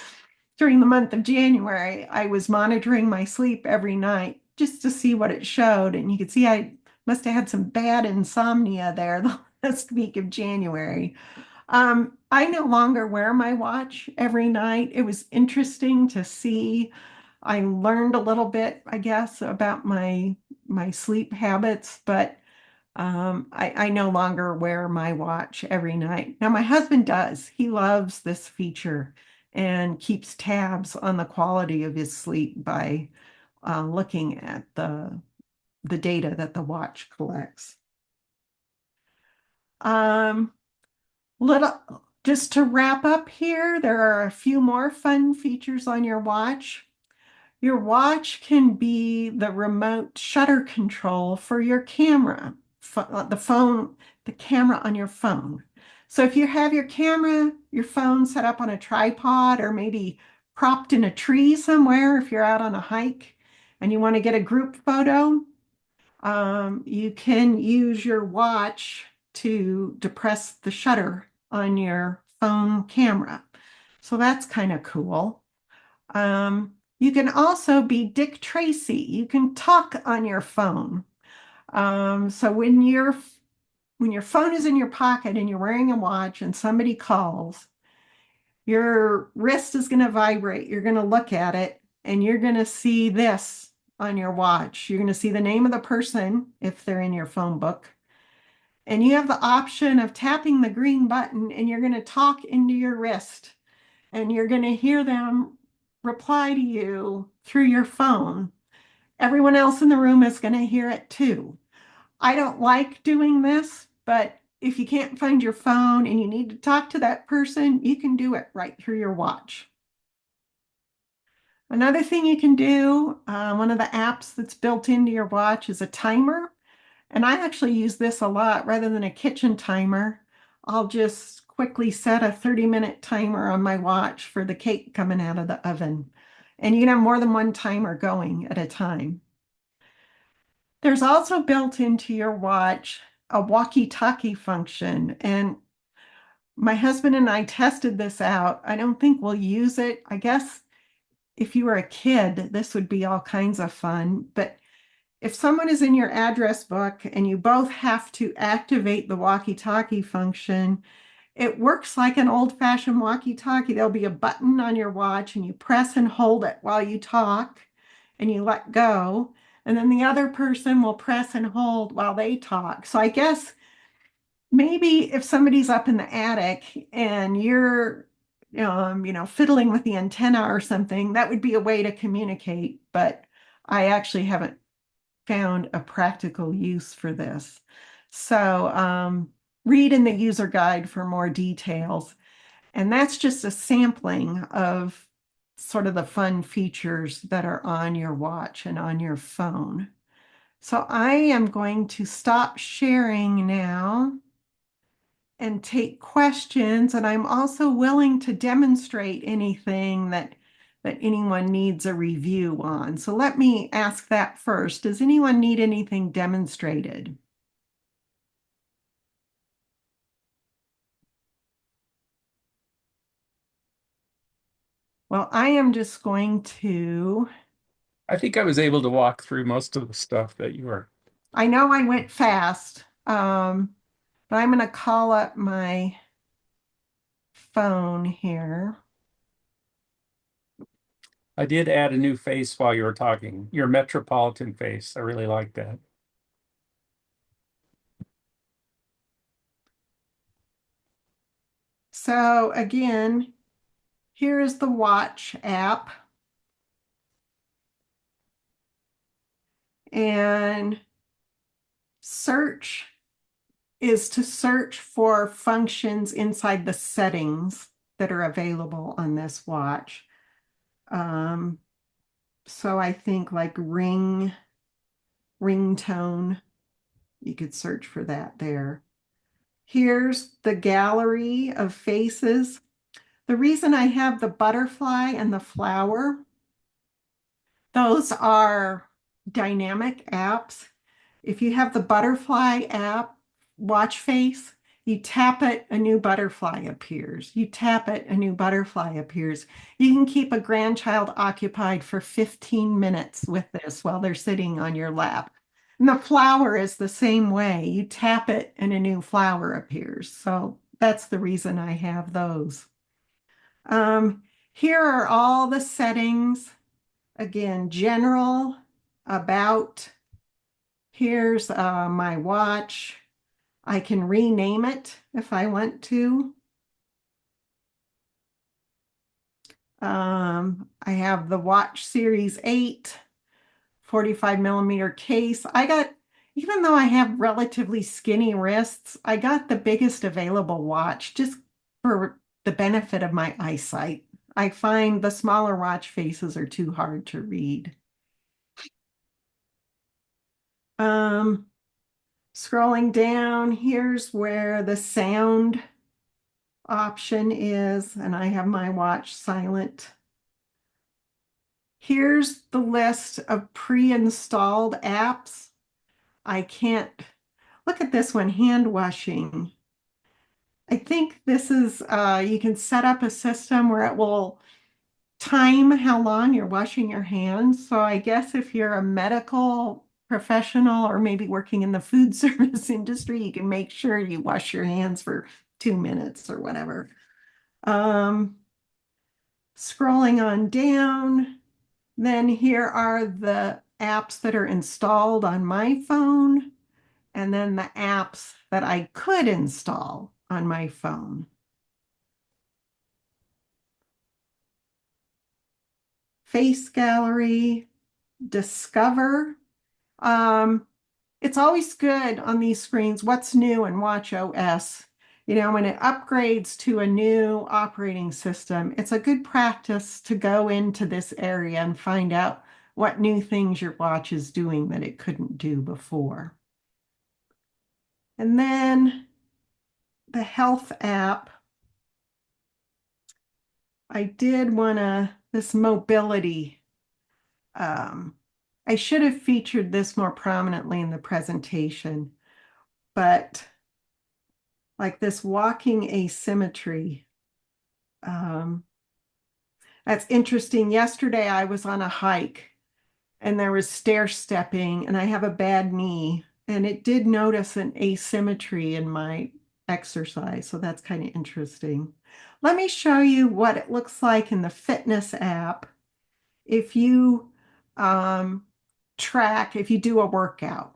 during the month of January, I was monitoring my sleep every night just to see what it showed. And you could see I must have had some bad insomnia there the last week of January. I no longer wear my watch every night. It was interesting to see. I learned a little bit, I guess, about my sleep habits, but I no longer wear my watch every night. Now, my husband does. He loves this feature and keeps tabs on the quality of his sleep by looking at the data that the watch collects. Little Just to wrap up here, there are a few more fun features on your watch. Your watch can be the remote shutter control for your camera, the camera on your phone. So if you have your phone set up on a tripod or maybe propped in a tree somewhere, if you're out on a hike and you want to get a group photo, you can use your watch to depress the shutter on your phone camera. So that's kind of cool. You can also be Dick Tracy. You can talk on your phone. So when your phone is in your pocket and you're wearing a watch and somebody calls, your wrist is going to vibrate. You're going to look at it and you're going to see this on your watch. You're going to see the name of the person if they're in your phone book. And you have the option of tapping the green button and you're going to talk into your wrist and you're going to hear them reply to you through your phone. Everyone else in the room is going to hear it too. I don't like doing this, but if you can't find your phone and you need to talk to that person, you can do it right through your watch. Another thing you can do, one of the apps that's built into your watch is a timer. And I actually use this a lot rather than a kitchen timer. I'll just quickly set a 30-minute timer on my watch for the cake coming out of the oven. And you can have more than one timer going at a time. There's also built into your watch a walkie-talkie function. And my husband and I tested this out. I don't think we'll use it. I guess if you were a kid, this would be all kinds of fun. But if someone is in your address book and you both have to activate the walkie-talkie function, it works like an old-fashioned walkie-talkie. There'll be a button on your watch and you press and hold it while you talk and you let go. And then the other person will press and hold while they talk. So I guess maybe if somebody's up in the attic and you're fiddling with the antenna or something, that would be a way to communicate. But I actually haven't found a practical use for this. So read in the user guide for more details. And that's just a sampling of sort of the fun features that are on your watch and on your phone. So I am going to stop sharing now and take questions. And I'm also willing to demonstrate anything that anyone needs a review on. So let me ask that first. Does anyone need anything demonstrated? Well, I am just going to, I think I was able to walk through most of the stuff that you were. I know I went fast, but I'm going to call up my phone here. I did add a new face while you were talking, your metropolitan face. I really like that. So again, here is the Watch app. And search is to search for functions inside the settings that are available on this watch. So I think like ringtone, you could search for that there. Here's the gallery of faces. The reason I have the butterfly and the flower, those are dynamic apps. If you have the butterfly app, watch face, you tap it, a new butterfly appears. You tap it, a new butterfly appears. You can keep a grandchild occupied for 15 minutes with this while they're sitting on your lap. And the flower is the same way. You tap it and a new flower appears. So that's the reason I have those. Here are all the settings. Again, general, about. Here's my watch. I can rename it if I want to. I have the Watch Series 8, 45 millimeter case. Even though I have relatively skinny wrists, I got the biggest available watch just for the benefit of my eyesight. I find the smaller watch faces are too hard to read. Um, Scrolling down, here's where the sound option is, and I have my watch silent. Here's the list of pre-installed apps. I can't look at this one, hand washing. I think this is, you can set up a system where it will time how long you're washing your hands. So I guess if you're a medical professional or maybe working in the food service industry, you can make sure you wash your hands for 2 minutes or whatever. Scrolling on down, then here are the apps that are installed on my phone, and then the apps that I could install on my phone. Face Gallery, Discover. Um, it's always good on these screens, what's new in Watch OS. You know, when it upgrades to a new operating system, it's a good practice to go into this area and find out what new things your watch is doing that it couldn't do before. And then the health app, I did want this mobility. Um, I should have featured this more prominently in the presentation, but like this walking asymmetry. Um, that's interesting. Yesterday I was on a hike and there was stair stepping, and I have a bad knee, and it did notice an asymmetry in my exercise. So that's kind of interesting. Let me show you what it looks like in the fitness app if you if you do a workout.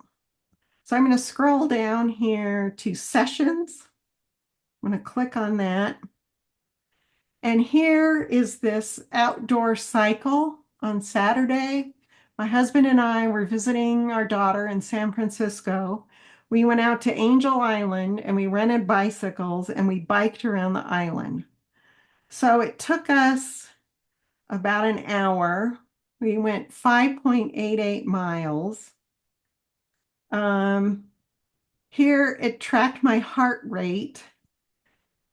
So I'm going to scroll down here to sessions. I'm going to click on that. And here is this outdoor cycle on Saturday. My husband and I were visiting our daughter in San Francisco. We went out to Angel Island and we rented bicycles and we biked around the island. So it took us about an hour. We went 5.88 miles. Um, Here it tracked my heart rate.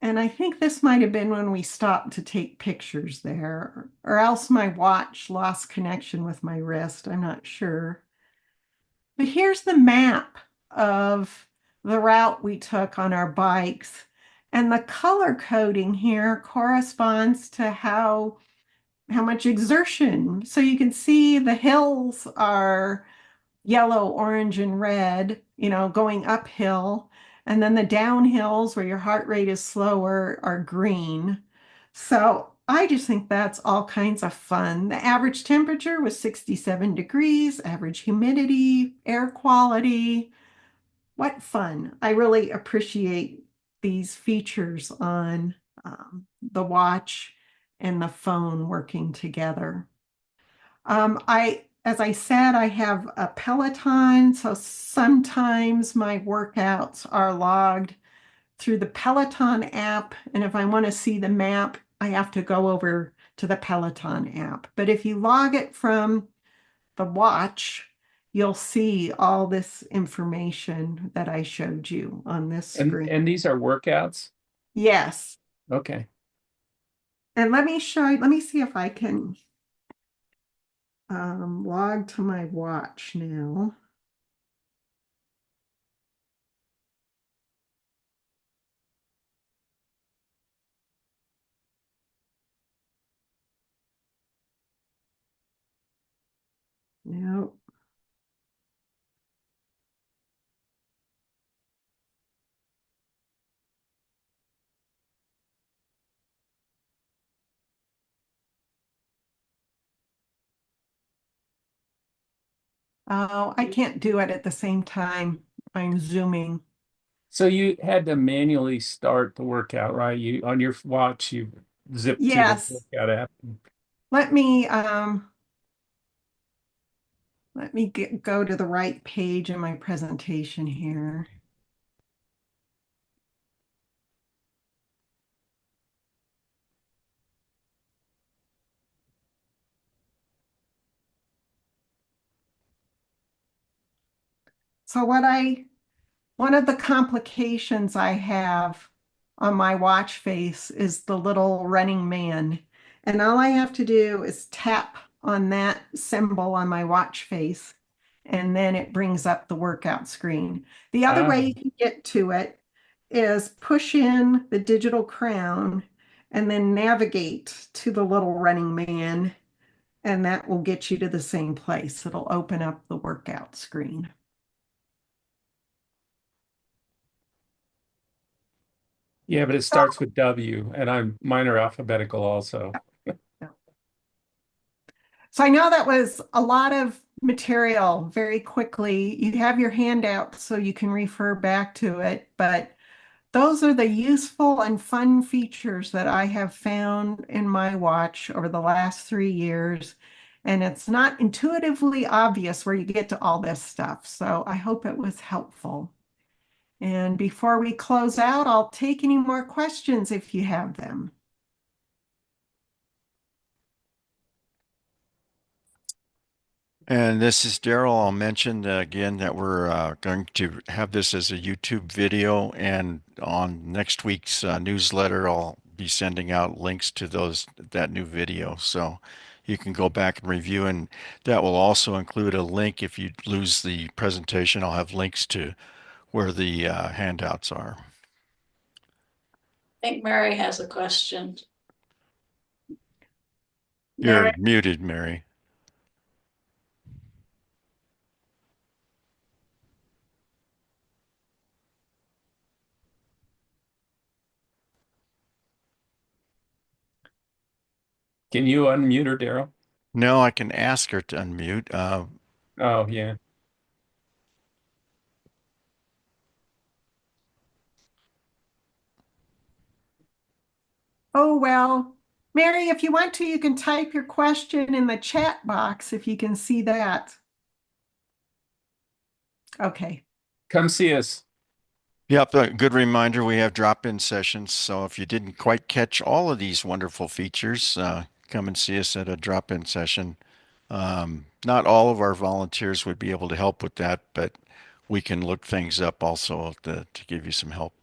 And I think this might have been when we stopped to take pictures there, or else my watch lost connection with my wrist. I'm not sure. But here's the map of the route we took on our bikes. And the color coding here corresponds to how much exertion. So you can see the hills are yellow, orange, and red, you know, going uphill. And then the downhills where your heart rate is slower are green. So I just think that's all kinds of fun. The average temperature was 67 degrees, average humidity, air quality. What fun. I really appreciate these features on the watch and the phone working together. As I said, I have a Peloton, so sometimes my workouts are logged through the Peloton app, and if I want to see the map, I have to go over to the Peloton app. But if you log it from the watch, you'll see all this information that I showed you on this screen. And these are workouts? Yes. Okay. And let me show you, let me see if I can log to my watch now. No. Oh, I can't do it at the same time. I'm zooming. So you had to manually start the workout, right? You on your watch, you zip to the Yes. workout app. Let me go to the right page in my presentation here. So one of the complications I have on my watch face is the little running man. And all I have to do is tap on that symbol on my watch face, and then it brings up the workout screen. The other way Ah, you can get to it is push in the digital crown and then navigate to the little running man, and that will get you to the same place. It'll open up the workout screen. yeah, but it starts with W, and mine are alphabetical also. So I know that was a lot of material very quickly. You have your handout so you can refer back to it, but those are the useful and fun features that I have found in my watch over the last 3 years. And it's not intuitively obvious where you get to all this stuff. So I hope it was helpful. And before we close out, I'll take any more questions if you have them. And this is Daryl. I'll mention again that we're going to have this as a YouTube video, and on next week's newsletter, I'll be sending out links to that new video, so you can go back and review. And that will also include a link if you lose the presentation. I'll have links to where the handouts are. I think Mary has a question. You're Mary, muted, Mary. Can you unmute her, Daryl? No, I can ask her to unmute. Oh, yeah. Oh, well, Mary, if you want to, you can type your question in the chat box if you can see that. Okay. Come see us. Yep, a good reminder, we have drop-in sessions. So if you didn't quite catch all of these wonderful features, come and see us at a drop-in session. Not all of our volunteers would be able to help with that, but we can look things up also to give you some help.